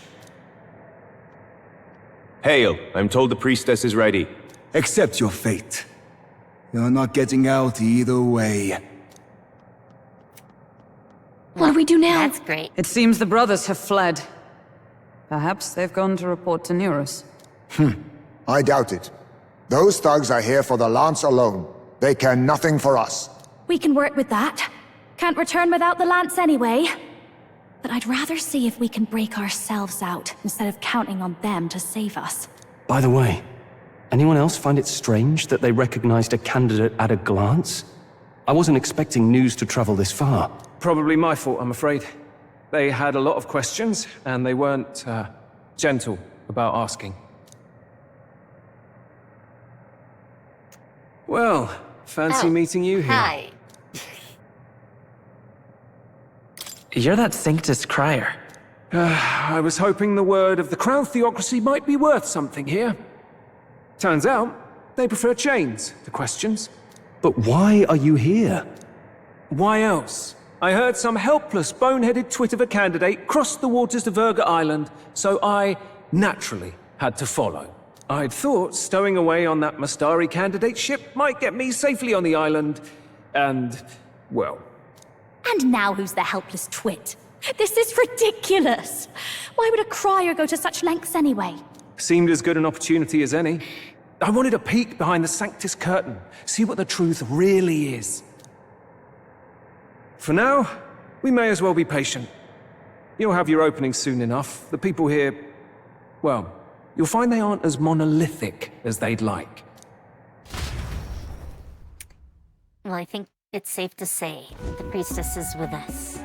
Hail, I'm told the priestess is ready. Accept your fate. You're not getting out either way. What do we do now? That's great. It seems the brothers have fled. Perhaps they've gone to report to Neurus. I doubt it. Those thugs are here for the lance alone. They care nothing for us. We can work with that. Can't return without the lance anyway. But I'd rather see if we can break ourselves out, instead of counting on them to save us. By the way, anyone else find it strange that they recognized a candidate at a glance? I wasn't expecting news to travel this far. Probably my fault, I'm afraid. They had a lot of questions, and they weren't, gentle about asking. Well, fancy meeting you here. Hi. You're that Sanctus crier. I was hoping the word of the Crown Theocracy might be worth something here. Turns out, they prefer chains to questions. But why are you here? Why else? I heard some helpless, boneheaded twit of a candidate crossed the waters of Virga Island, so I naturally had to follow. I'd thought stowing away on that Mastari candidate ship might get me safely on the island, and, well... And now who's the helpless twit? This is ridiculous! Why would a crier go to such lengths anyway? Seemed as good an opportunity as any. I wanted a peek behind the Sanctus curtain, see what the truth really is. For now, we may as well be patient. You'll have your opening soon enough. The people here, well, you'll find they aren't as monolithic as they'd like. Well, I think it's safe to say the priestess is with us.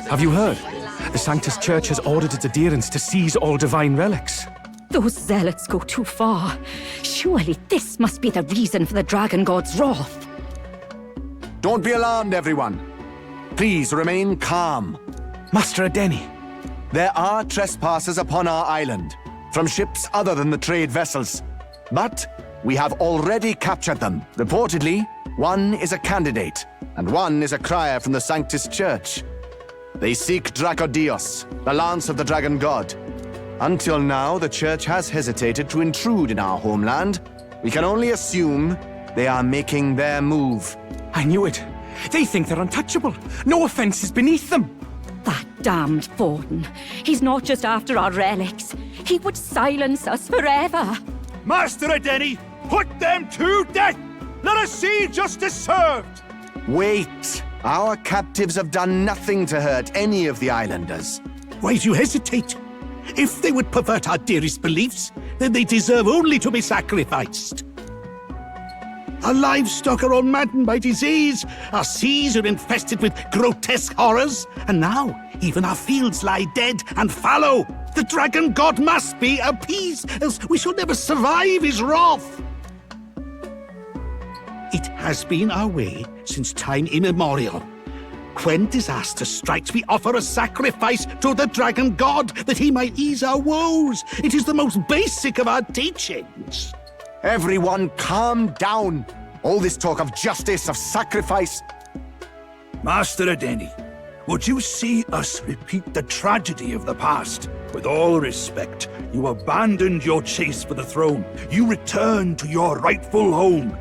Have you heard? The Sanctus Church has ordered its adherents to seize all divine relics. Those zealots go too far. Surely this must be the reason for the Dragon God's wrath. Don't be alarmed, everyone. Please remain calm. Master Adeni. There are trespassers upon our island, from ships other than the trade vessels. But we have already captured them. Reportedly, one is a candidate, and one is a crier from the Sanctus Church. They seek Dracodios, the lance of the Dragon God. Until now, the Church has hesitated to intrude in our homeland. We can only assume they are making their move. I knew it. They think they're untouchable. No offense is beneath them. That damned Forden. He's not just after our relics. He would silence us forever. Master Adeni, put them to death! Let us see justice served! Wait! Our captives have done nothing to hurt any of the islanders. Why do you hesitate? If they would pervert our dearest beliefs, then they deserve only to be sacrificed. Our livestock are all maddened by disease, our seas are infested with grotesque horrors, and now even our fields lie dead and fallow. The Dragon God must be appeased, else we shall never survive his wrath. It has been our way since time immemorial. When disaster strikes, we offer a sacrifice to the Dragon God that he might ease our woes. It is the most basic of our teachings. Everyone calm down. All this talk of justice, of sacrifice... Master Adeni, would you see us repeat the tragedy of the past? With all respect, you abandoned your chase for the throne. You returned to your rightful home.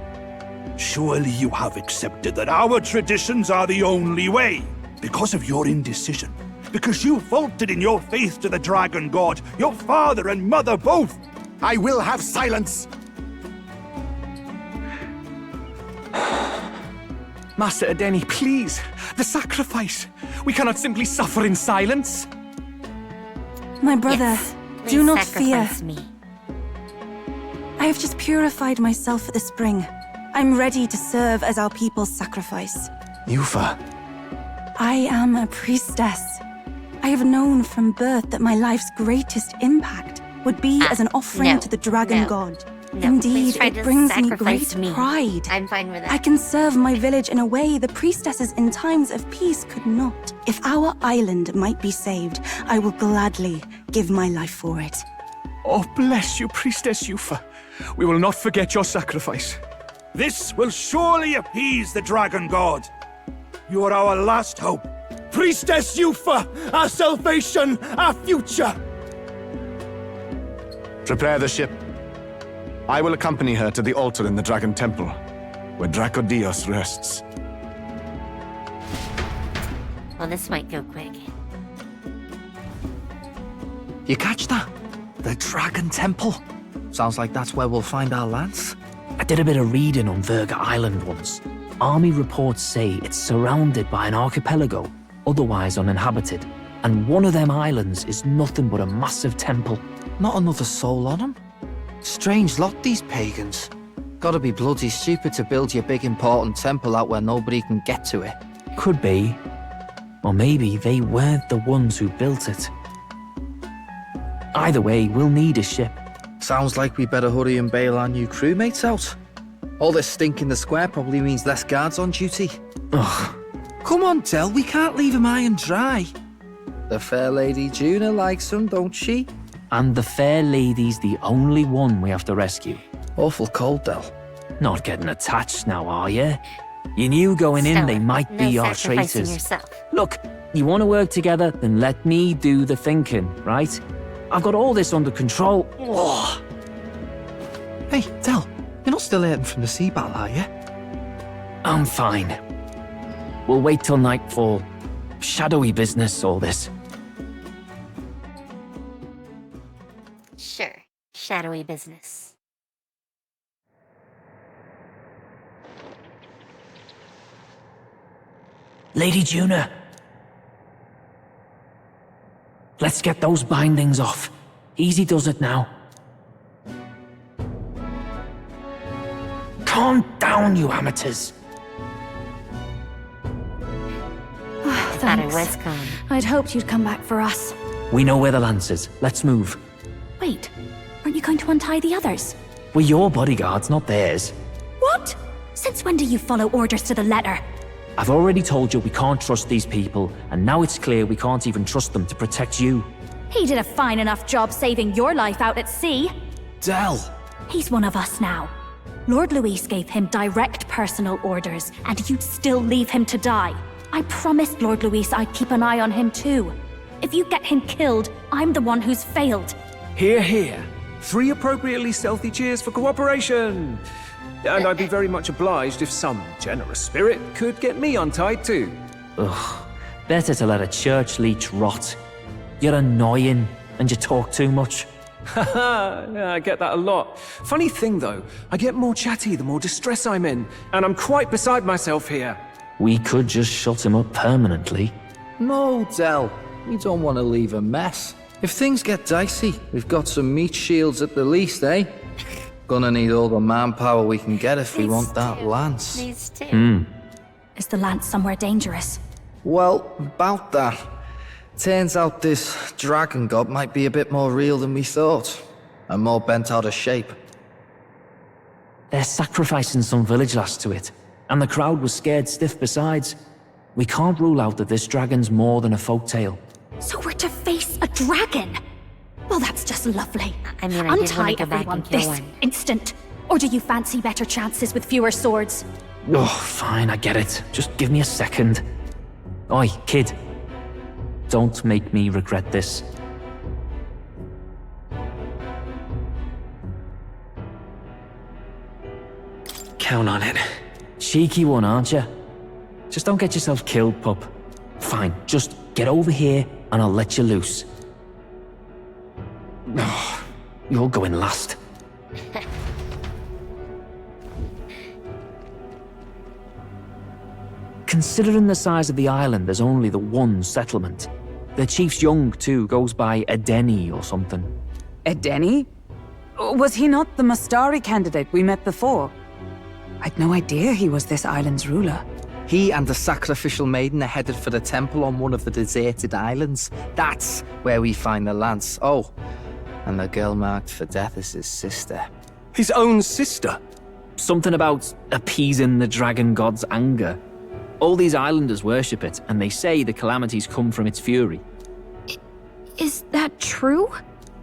Surely you have accepted that our traditions are the only way, because of your indecision. Because you faltered in your faith to the Dragon God, your father and mother both. I will have silence! Master Adeni, please! The sacrifice! We cannot simply suffer in silence! My brother, Yes, do please not fear. sacrifice me. I have just purified myself for the spring. I'm ready to serve as our people's sacrifice. Yufa. I am a priestess. I have known from birth that my life's greatest impact would be as an offering no, to the Dragon no, God. No, Indeed, please try it to brings me sacrifice great me. pride. I'm fine with that. I can serve my village in a way the priestesses in times of peace could not. If our island might be saved, I will gladly give my life for it. Oh, bless you, Priestess Yufa. We will not forget your sacrifice. This will surely appease the Dragon God. You are our last hope. Priestess Yufa, our salvation, our future! Prepare the ship. I will accompany her to the altar in the Dragon Temple, where Dracodios rests. Well, this might go quick. You catch that? The Dragon Temple. Sounds like that's where we'll find our lance. I did a bit of reading on Verga Island once. Army reports say it's surrounded by an archipelago, otherwise uninhabited. And one of them islands is nothing but a massive temple. Not another soul on them. Strange lot, these pagans. Gotta be bloody stupid to build your big important temple out where nobody can get to it. Could be. Or maybe they weren't the ones who built it. Either way, we'll need a ship. Sounds like we better hurry and bail our new crewmates out. All this stink in the square probably means less guards on duty. Ugh. Come on, Del, we can't leave him high and dry. The fair lady Juna likes him, don't she? And the fair lady's the only one we have to rescue. Awful cold, Del. Not getting attached now, are you? You knew going in they might no be our sacrificing traitors. yourself. Look, you want to work together, then let me do the thinking, right? I've got all this under control. Oh. Hey, Del, you're not still hurting from the sea battle, are you? I'm fine. We'll wait till nightfall. Shadowy business, all this. Sure. Shadowy business. Lady Juna. Let's get those bindings off. Easy does it now. Calm down, you amateurs. Thought I was calm. I'd hoped you'd come back for us. We know where the lance is. Let's move. Wait, aren't you going to untie the others? We're your bodyguards, not theirs. What? Since when do you follow orders to the letter? I've already told you we can't trust these people, and now it's clear we can't even trust them to protect you. He did a fine enough job saving your life out at sea. Del! He's one of us now. Lord Luis gave him direct personal orders, and you'd still leave him to die. I promised Lord Luis I'd keep an eye on him too. If you get him killed, I'm the one who's failed. Hear, hear. 3 appropriately stealthy cheers for cooperation. And I'd be very much obliged if some generous spirit could get me untied too. Ugh, better to let a church leech rot. You're annoying, and you talk too much. Haha, yeah, I get that a lot. Funny thing though, I get more chatty the more distress I'm in, and I'm quite beside myself here. We could just shut him up permanently. No, Del. We don't want to leave a mess. If things get dicey, we've got some meat shields at the least, eh? Gonna need all the manpower we can get if we want that lance. These two. Is the lance somewhere dangerous? Well, about that. Turns out this dragon god might be a bit more real than we thought. And more bent out of shape. They're sacrificing some village lass to it, and the crowd was scared stiff besides. We can't rule out that this dragon's more than a folktale. So we're to face a dragon? Well, that's just lovely. I mean, I did Untie want to go back everyone and kill this one. instant. Or do you fancy better chances with fewer swords? Oh, fine, I get it. Just give me a second. Oi, kid. Don't make me regret this. Count on it. Cheeky one, aren't you? Just don't get yourself killed, pup. Fine, just get over here and I'll let you loose. Oh, you're going last. Considering the size of the island, there's only the one settlement. The chief's young, too, goes by Edeni or something. Edeni? Was he not the Mustari candidate we met before? I'd no idea he was this island's ruler. He and the sacrificial maiden are headed for the temple on one of the deserted islands. That's where we find the lance. Oh, and the girl marked for death is his sister. His own sister? Something about appeasing the dragon god's anger. All these islanders worship it, and they say the calamities come from its fury. Is that true?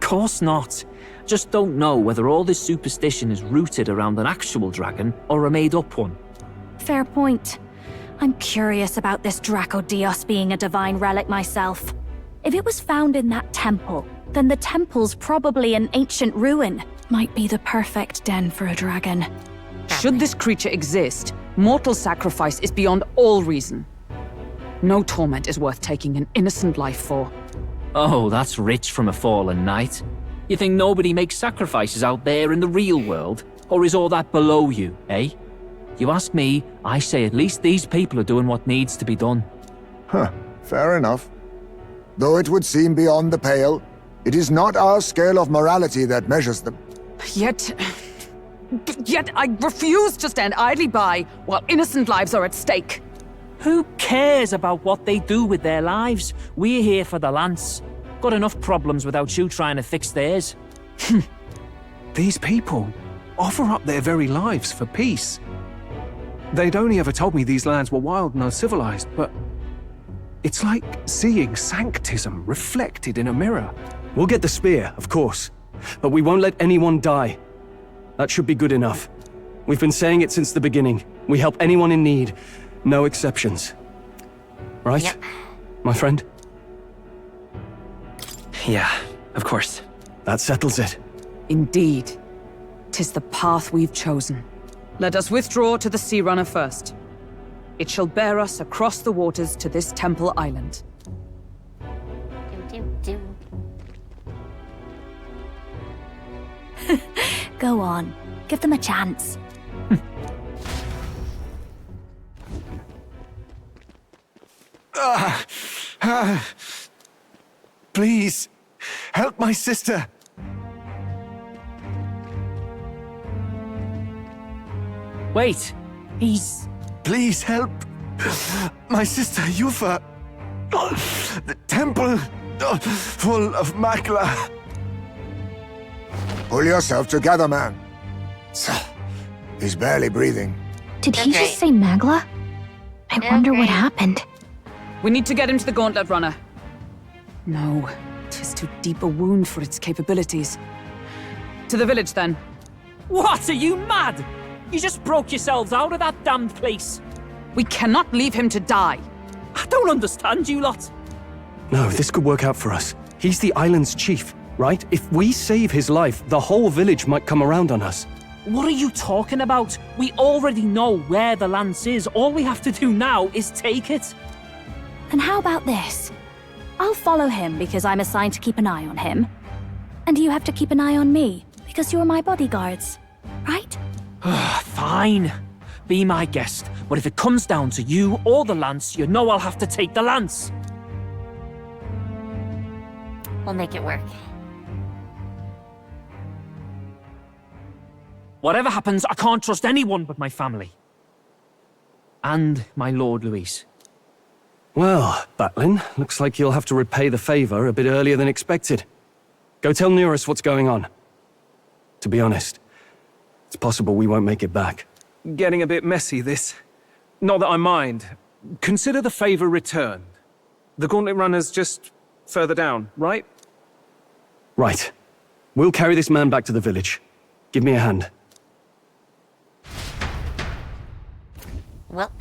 Course not. Just don't know whether all this superstition is rooted around an actual dragon or a made-up one. Fair point. I'm curious about this Dracodios being a divine relic myself. If it was found in that temple, then the temple's probably an ancient ruin. Might be the perfect den for a dragon. Should this creature exist, mortal sacrifice is beyond all reason. No torment is worth taking an innocent life for. Oh, that's rich from a fallen knight. You think nobody makes sacrifices out there in the real world? Or is all that below you, eh? You ask me, I say at least these people are doing what needs to be done. Huh, fair enough. Though it would seem beyond the pale, it is not our scale of morality that measures them. Yet I refuse to stand idly by while innocent lives are at stake. Who cares about what they do with their lives? We're here for the lance. Got enough problems without you trying to fix theirs. These people offer up their very lives for peace. They'd only ever told me these lands were wild and uncivilized, but it's like seeing sanctism reflected in a mirror. We'll get the spear, of course, but we won't let anyone die. That should be good enough. We've been saying it since the beginning. We help anyone in need. No exceptions. Right? Yep. My friend? Yeah, of course. That settles it. Indeed. 'Tis the path we've chosen. Let us withdraw to the Sea Runner first. It shall bear us across the waters to this temple island. Go on. Give them a chance. Please, help my sister. Wait, he's... Please help my sister Yufa. The temple full of Makla. Pull yourself together, man. He's barely breathing. Did he just say Magla? I wonder what happened. We need to get him to the Gauntlet Runner. No, 'tis too deep a wound for its capabilities. To the village, then. What, are you mad? You just broke yourselves out of that damned place. We cannot leave him to die. I don't understand you lot. No, this could work out for us. He's the island's chief, right? If we save his life, the whole village might come around on us. What are you talking about? We already know where the lance is. All we have to do now is take it. And how about this? I'll follow him because I'm assigned to keep an eye on him. And you have to keep an eye on me because you're my bodyguards, right? Fine. Be my guest. But if it comes down to you or the lance, you know I'll have to take the lance. We'll make it work. Whatever happens, I can't trust anyone but my family. And my Lord Luis. Well, Batlin, looks like you'll have to repay the favor a bit earlier than expected. Go tell Neurus what's going on. To be honest, it's possible we won't make it back. Getting a bit messy, this. Not that I mind. Consider the favor returned. The Gauntlet Runner's just further down, right? Right. We'll carry this man back to the village. Give me a hand. Well...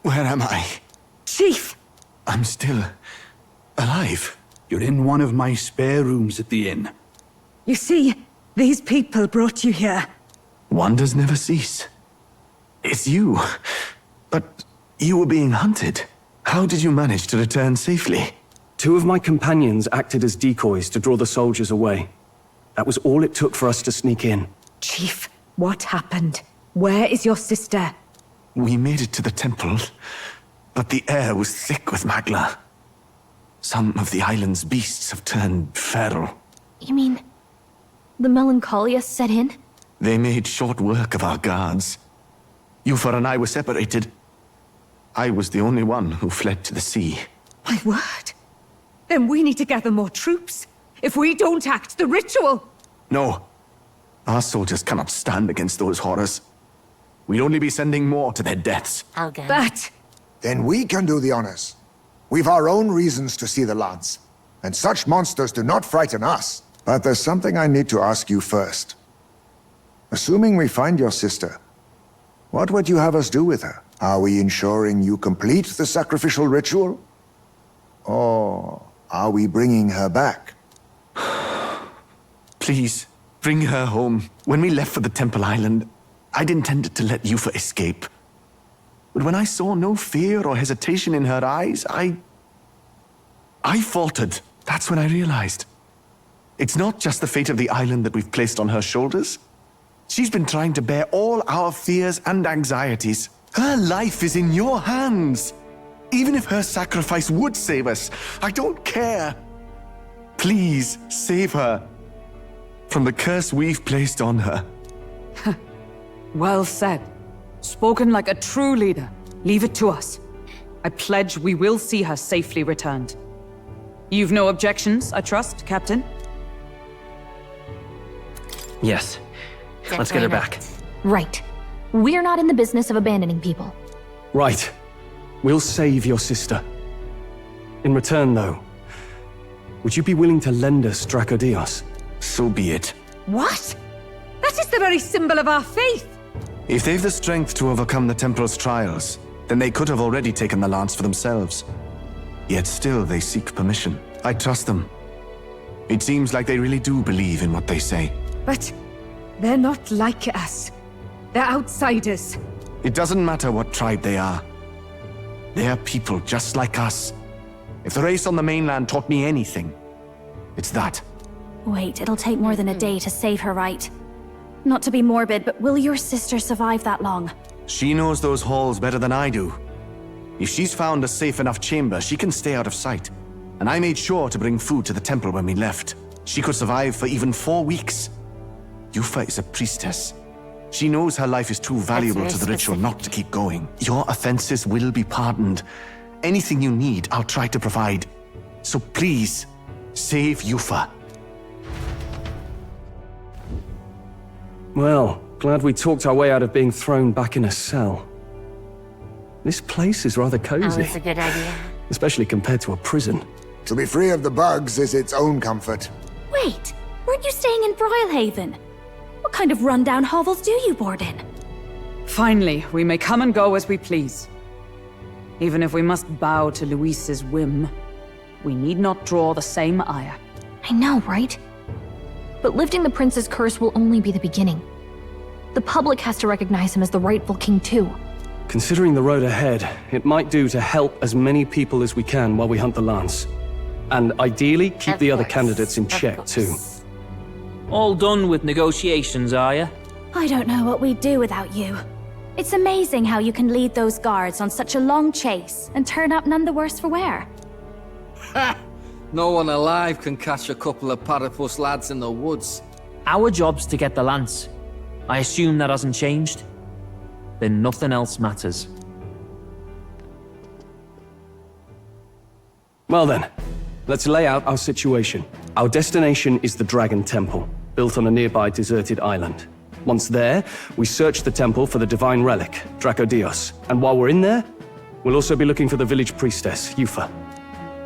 Where am I? Chief! I'm still alive. You're in one of my spare rooms at the inn. You see, these people brought you here. Wonders never cease. It's you. But you were being hunted. How did you manage to return safely? 2 of my companions acted as decoys to draw the soldiers away. That was all it took for us to sneak in. Chief, what happened? Where is your sister? We made it to the temple, but the air was thick with magla. Some of the island's beasts have turned feral. You mean the melancholia set in? They made short work of our guards. Yufa and I were separated. I was the only one who fled to the sea. My word. Then we need to gather more troops. If we don't act, the ritual... No. Our soldiers cannot stand against those horrors. We'd only be sending more to their deaths. I'll go. But... Then we can do the honors. We've our own reasons to see the lance, and such monsters do not frighten us. But there's something I need to ask you first. Assuming we find your sister, what would you have us do with her? Are we ensuring you complete the sacrificial ritual? Or are we bringing her back? Please, bring her home. When we left for the Temple Island, I'd intended to let Yufa escape. But when I saw no fear or hesitation in her eyes, I faltered. That's when I realized. It's not just the fate of the island that we've placed on her shoulders. She's been trying to bear all our fears and anxieties. Her life is in your hands. Even if her sacrifice would save us, I don't care. Please, save her from the curse we've placed on her. Well said. Spoken like a true leader. Leave it to us. I pledge we will see her safely returned. You've no objections, I trust, Captain? Yes. Let's get her back. Right. We're not in the business of abandoning people. Right. We'll save your sister. In return, though, would you be willing to lend us Dracodios? So be it. What? That is the very symbol of our faith! If they've the strength to overcome the Temple's trials, then they could have already taken the lance for themselves. Yet still they seek permission. I trust them. It seems like they really do believe in what they say. But they're not like us. They're outsiders. It doesn't matter what tribe they are. They are people just like us. If the race on the mainland taught me anything, it's that. Wait, it'll take more than a day to save her, right? Not to be morbid, but will your sister survive that long? She knows those halls better than I do. If she's found a safe enough chamber, she can stay out of sight. And I made sure to bring food to the temple when we left. She could survive for even 4 weeks. Yufa is a priestess. She knows her life is too valuable to the ritual not to keep going. Your offenses will be pardoned. Anything you need, I'll try to provide. So please, save Yufa. Well, glad we talked our way out of being thrown back in a cell. This place is rather cozy. Oh, that's a good idea. Especially compared to a prison. To be free of the bugs is its own comfort. Wait, weren't you staying in Brilhaven? What kind of rundown hovels do you board in? Finally, we may come and go as we please. Even if we must bow to Luis's whim, we need not draw the same ire. I know, right? But lifting the prince's curse will only be the beginning. The public has to recognize him as the rightful king too. Considering the road ahead, it might do to help as many people as we can while we hunt the lance. And ideally, keep the other candidates in check too. All done with negotiations, are you? I don't know what we'd do without you. It's amazing how you can lead those guards on such a long chase and turn up none the worse for wear. Ha! No one alive can catch a couple of platypus lads in the woods. Our job's to get the lance. I assume that hasn't changed? Then nothing else matters. Well then, let's lay out our situation. Our destination is the Dragon Temple, built on a nearby deserted island. Once there, we search the temple for the divine relic, Dracodios. And while we're in there, we'll also be looking for the village priestess, Yufa.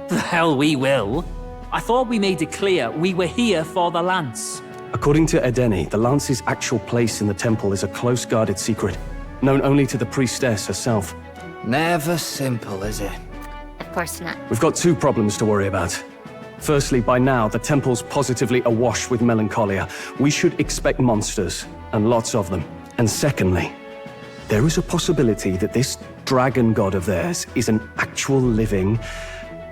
The hell we will. I thought we made it clear we were here for the lance. According to Edeni, the lance's actual place in the temple is a close-guarded secret, known only to the priestess herself. Never simple, is it? Of course not. We've got 2 problems to worry about. Firstly, by now, the temple's positively awash with melancholia. We should expect monsters, and lots of them. And secondly, there is a possibility that this dragon god of theirs is an actual living,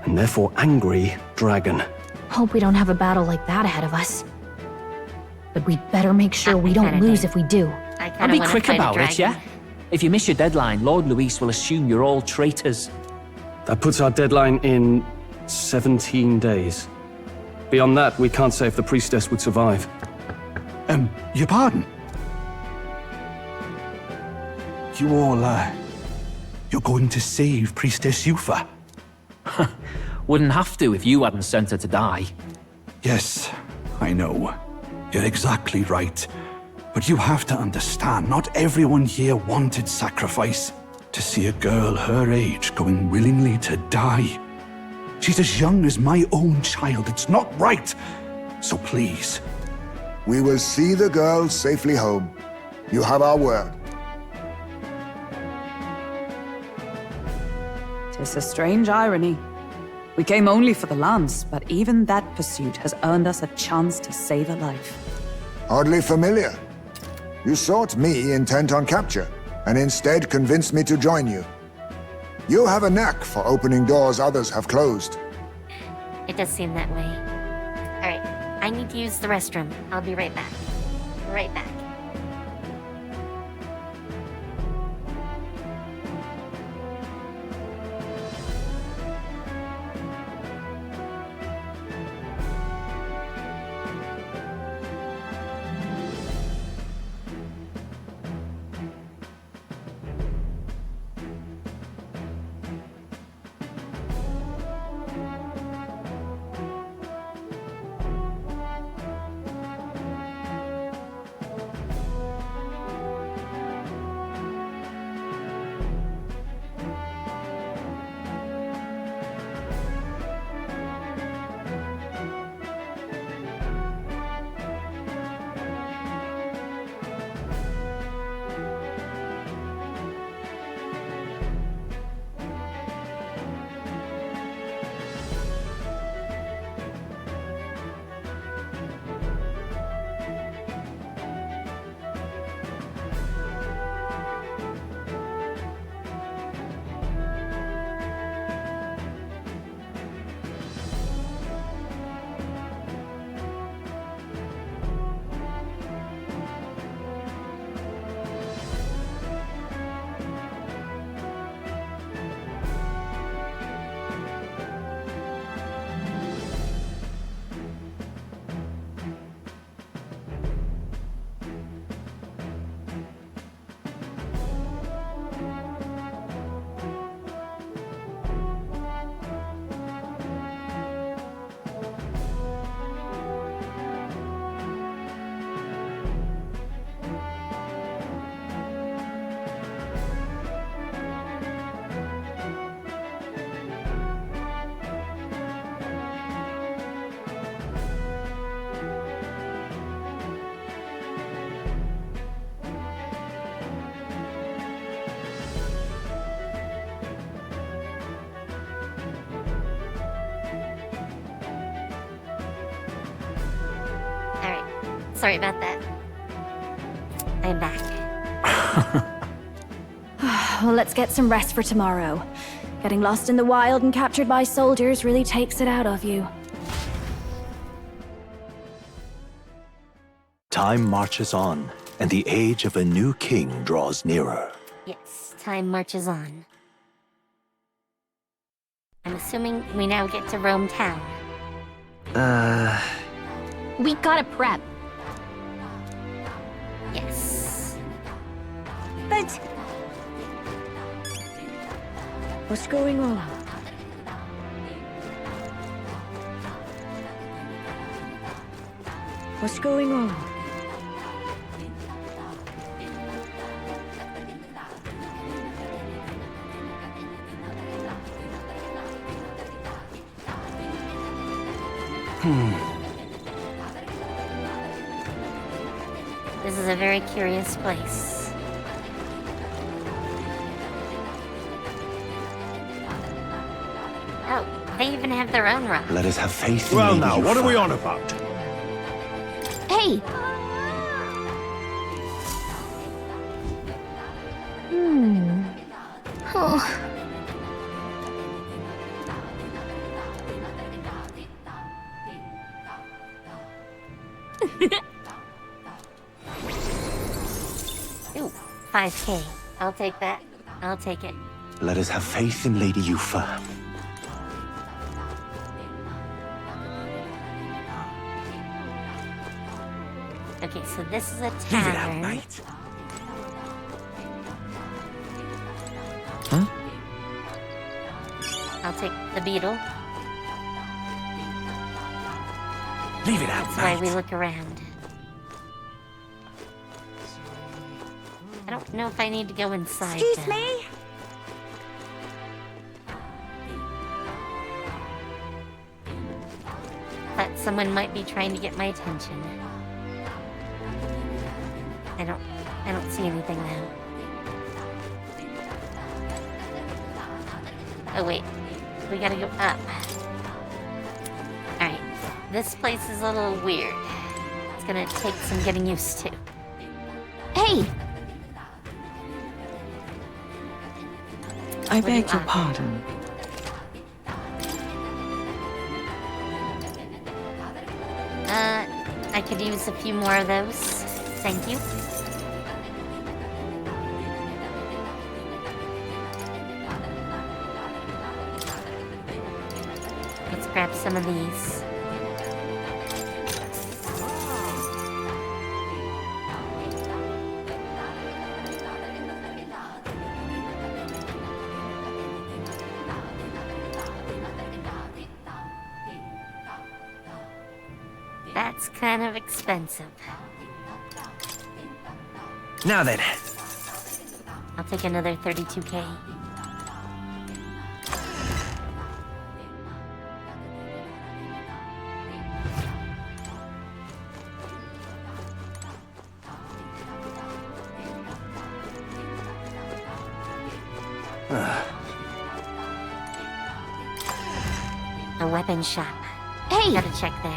and therefore angry, dragon. Hope we don't have a battle like that ahead of us. But we'd better make sure we don't lose if we do. And be quick about it, yeah? If you miss your deadline, Lord Luis will assume you're all traitors. That puts our deadline in 17 days. Beyond that, we can't say if the priestess would survive. Your pardon? You all, you're going to save Priestess Yufa? Wouldn't have to if you hadn't sent her to die. Yes, I know. You're exactly right. But you have to understand, not everyone here wanted sacrifice. To see a girl her age going willingly to die. She's as young as my own child. It's not right. So please. We will see the girl safely home. You have our word. Tis a strange irony. We came only for the lance, but even that pursuit has earned us a chance to save a life. Oddly familiar. You sought me intent on capture, and instead convinced me to join you. You have a knack for opening doors others have closed. It does seem that way. Alright, I need to use the restroom. I'll be right back. Right back. Sorry about that. I'm back. Well, let's get some rest for tomorrow. Getting lost in the wild and captured by soldiers really takes it out of you. Time marches on, and the age of a new king draws nearer. Yes, time marches on. I'm assuming we now get to roam town. We gotta prep. Yes. But... what's going on? What's going on? This is a very curious place. Oh, They even have their own rock. Let us have faith in Well Lady now, what are Yufa. we on about? Hey! Oh. Ooh, 5K. I'll take that. I'll take it. Let us have faith in Lady Yufa. Okay, so this is a Leave it out, tavern. mate. I'll take the beetle. Leave it out, That's why mate. we look around. I don't know if I need to go inside. Excuse though. me? Thought someone might be trying to get my attention. I don't see anything now. Oh wait, we gotta go up. Alright, this place is a little weird. It's gonna take some getting used to. Hey! I beg your pardon. I could use a few more of those. Thank you. Let's grab some of these. That's kind of expensive. Now then. I'll take another 32K. A weapon shop. Hey! Gotta check there.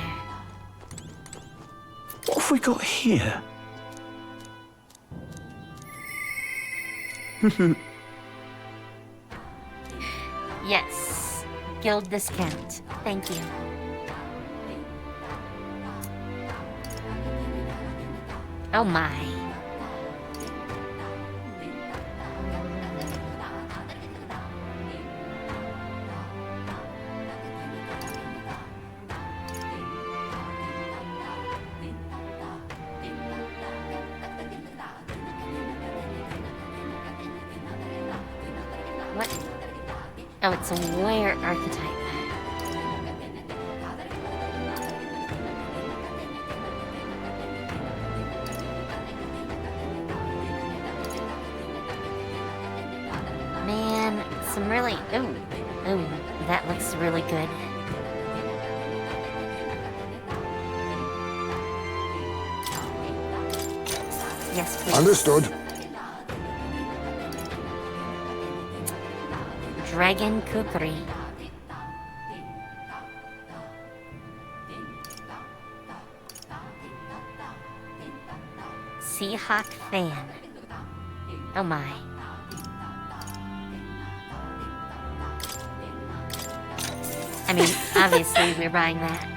What have we got here? Yes. Guild discount. Thank you. Oh my. What? Oh, it's a warrior archetype. Man, some really... Ooh, that looks really good. Yes, please. Understood. Dragon Kukri. Seahawk Fan. Oh my. I mean, obviously we're buying that.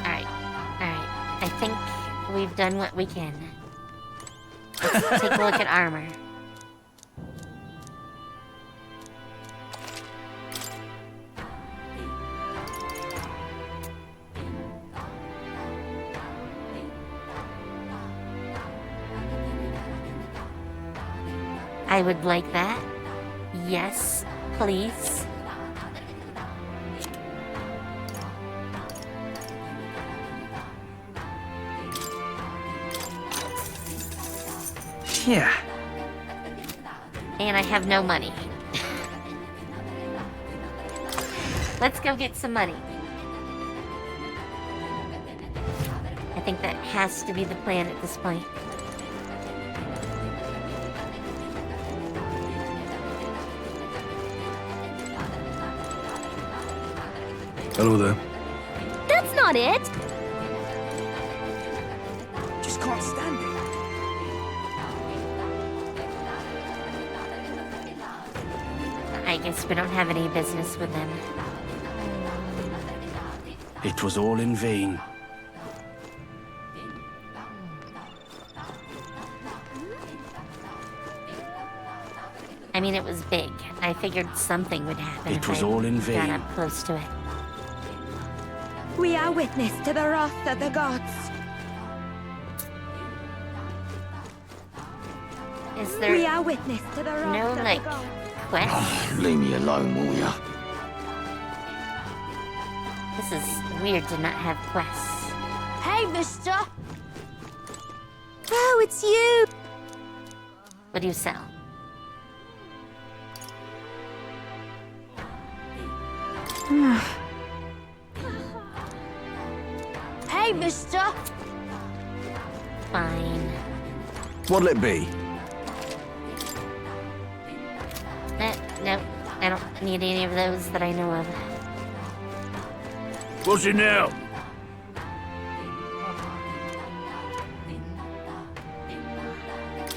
Alright. I think we've done what we can. Let's take a look at armor. I would like that. Yes, please. Yeah. And I have no money. Let's go get some money. think that has to be the plan at this point. Hello there. That's not it! Just can't stand it. I guess we don't have any business with them. It was all in vain. I mean, it was big. I figured something would happen. It if was I all in vain. got up close to it. We are witness to the wrath of the gods. Is there We are witness to the wrath no, of like, the gods. quest? Leave me alone, will ya? This is weird to not have quests. Hey, mister! Oh, it's you! What do you sell? Hey, mister! Fine. What'll it be? No, I don't need any of those that I know of. What's it now?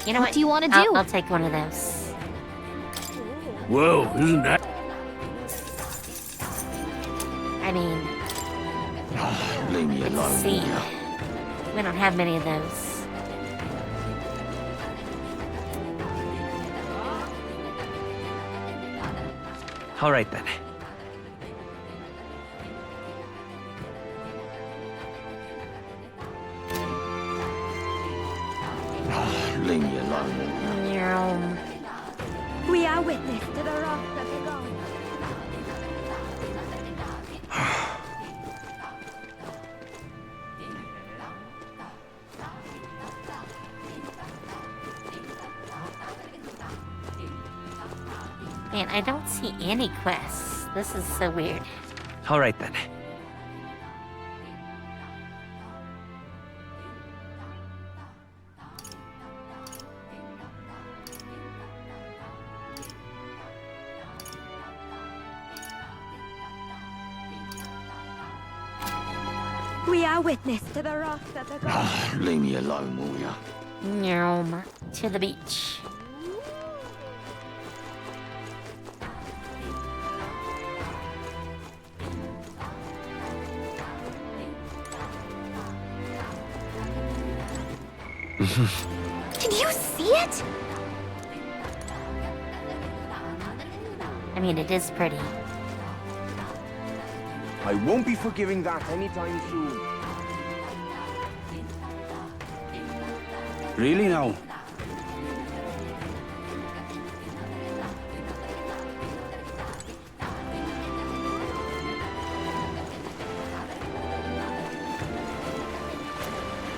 You know what? do you want to I'll- do? I'll take one of those. Whoa, isn't that? I mean, Leave me alone, let's see. will ya? We don't have many of those. All right then. Leave me alone, will ya? No. We are witness to the wrath of the gods. Man, I don't see any quests. This is so weird. All right then. We are witness to the wrath of the gods. Leave me alone, will ya? No. To the beach. Can you see it? I mean, it is pretty. I won't be forgiving that anytime soon. Really now?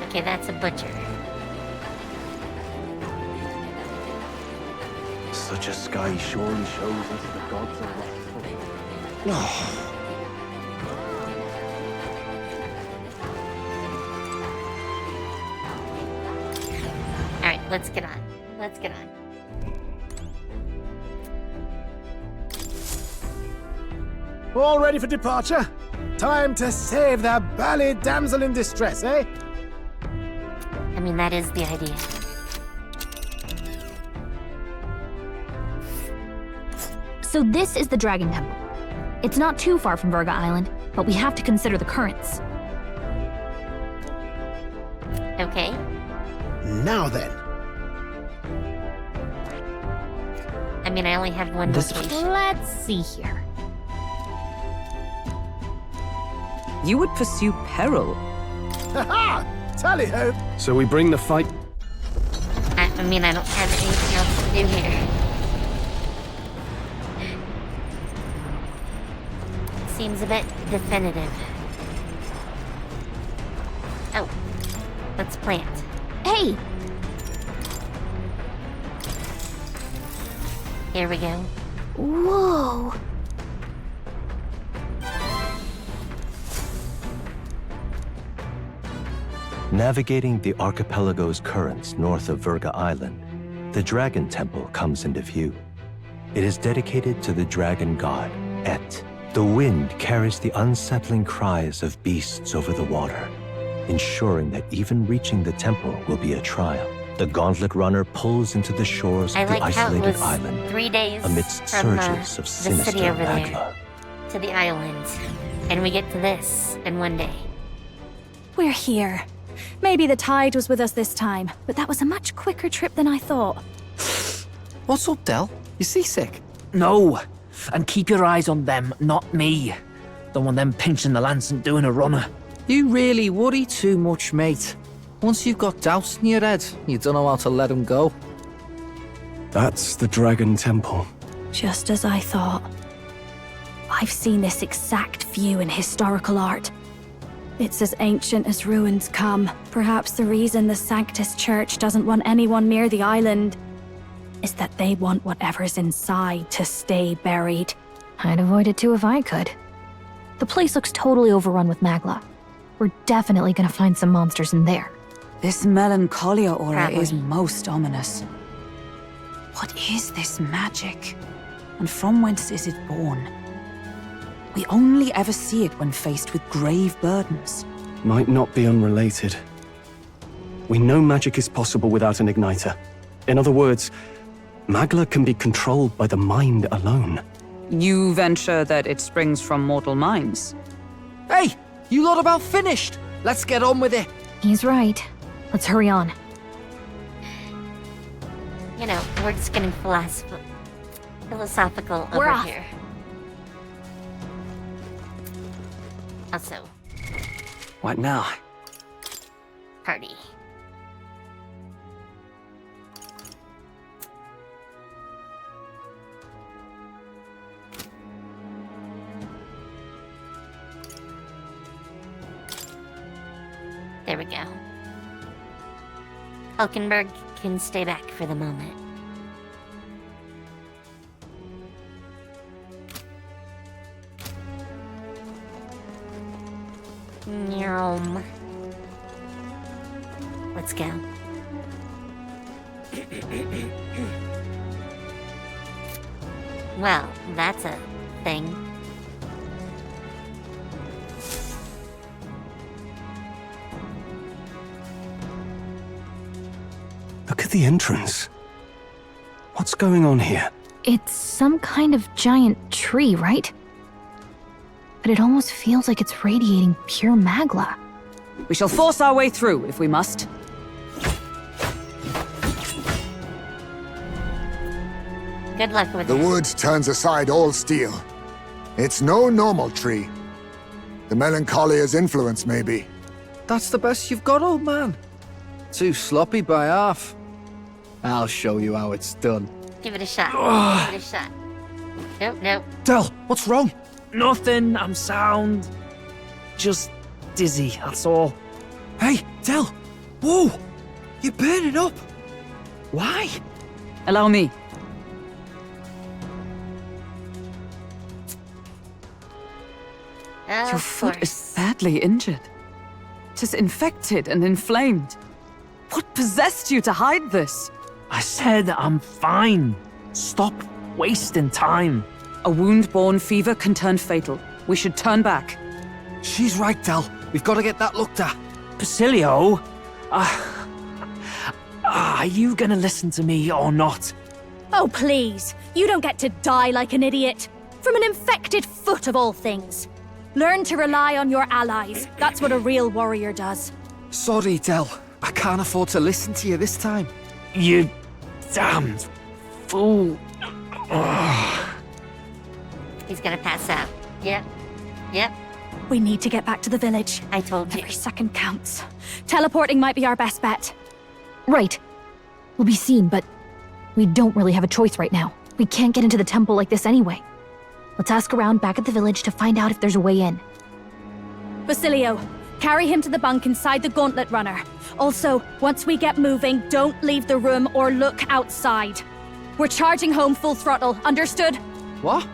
Okay, that's a butcher. Such a sky surely shows us the gods are wrathful. Alright, let's get on. Let's get on. All ready for departure? Time to save the bally damsel in distress, eh? I mean, that is the idea. So this is the Dragon Temple. It's not too far from Virga Island, but we have to consider the currents. Okay. Now then. I mean, I only have one location. Let's see here. You would pursue peril. Ha-ha! Tally-ho! So we bring the fight. I mean, I don't have anything else to do here. Seems a bit definitive. Oh. Let's plant. Hey! Here we go. Whoa! Navigating the archipelago's currents north of Virga Island, the Dragon Temple comes into view. It is dedicated to the dragon god, Et. The wind carries the unsettling cries of beasts over the water, ensuring that even reaching the temple will be a trial. The gauntlet runner pulls into the shores of the isolated island 3 days amidst from surges of the sinister city over magma. there to the island, and we get to this in one day. We're here. Maybe the tide was with us this time, but that was a much quicker trip than I thought. What's up, Del? You seasick? No! And keep your eyes on them, not me. Don't want them pinching the lance and doing a runner. You really worry too much, mate. Once you've got doubts in your head, you don't know how to let them go. That's the Dragon Temple. Just as I thought. I've seen this exact view in historical art. It's as ancient as ruins come. Perhaps the reason the Sanctus Church doesn't want anyone near the island is that they want whatever's inside to stay buried. I'd avoid it too if I could. The place looks totally overrun with magla. We're definitely gonna find some monsters in there. This melancholia aura Probably. is most ominous. What is this magic? And from whence is it born? We only ever see it when faced with grave burdens. Might not be unrelated. We know magic is possible without an igniter. In other words, Magla can be controlled by the mind alone. You venture that it springs from mortal minds? Hey, you lot about finished. Let's get on with it. He's right. Let's hurry on. You know, we're just getting philosophical We're over off. here. Also, What now? party. There we go. Hulkenberg can stay back for the moment. Nyom. Let's go. Well, that's a thing. Look at the entrance. What's going on here? It's some kind of giant tree, right? But it almost feels like it's radiating pure magla. We shall force our way through if we must. Good luck with The it. wood turns aside all steel. It's no normal tree. The Melancholia's influence, maybe. That's the best you've got, old man. Too sloppy by half. I'll show you how it's done. Give it a shot. Give it a shot. Nope, nope. Del, what's wrong? Nothing, I'm sound. Just dizzy, that's all. Hey, Del! Whoa! You're burning up! Why? Allow me. Your foot is badly injured. It is infected and inflamed. What possessed you to hide this? I said I'm fine. Stop wasting time. A wound-borne fever can turn fatal. We should turn back. She's right, Del. We've got to get that looked at. Basilio? Are you gonna listen to me or not? Oh, please. You don't get to die like an idiot. From an infected foot of all things. Learn to rely on your allies. That's what a real warrior does. Sorry, Del. I can't afford to listen to you this time. You damned fool. He's gonna pass out. Yep. Yep. We need to get back to the village. I told you. Every second counts. Teleporting might be our best bet. Right. We'll be seen, but we don't really have a choice right now. We can't get into the temple like this anyway. Let's ask around back at the village to find out if there's a way in. Basilio, carry him to the bunk inside the gauntlet runner. Also, once we get moving, don't leave the room or look outside. We're charging home full throttle, understood? What?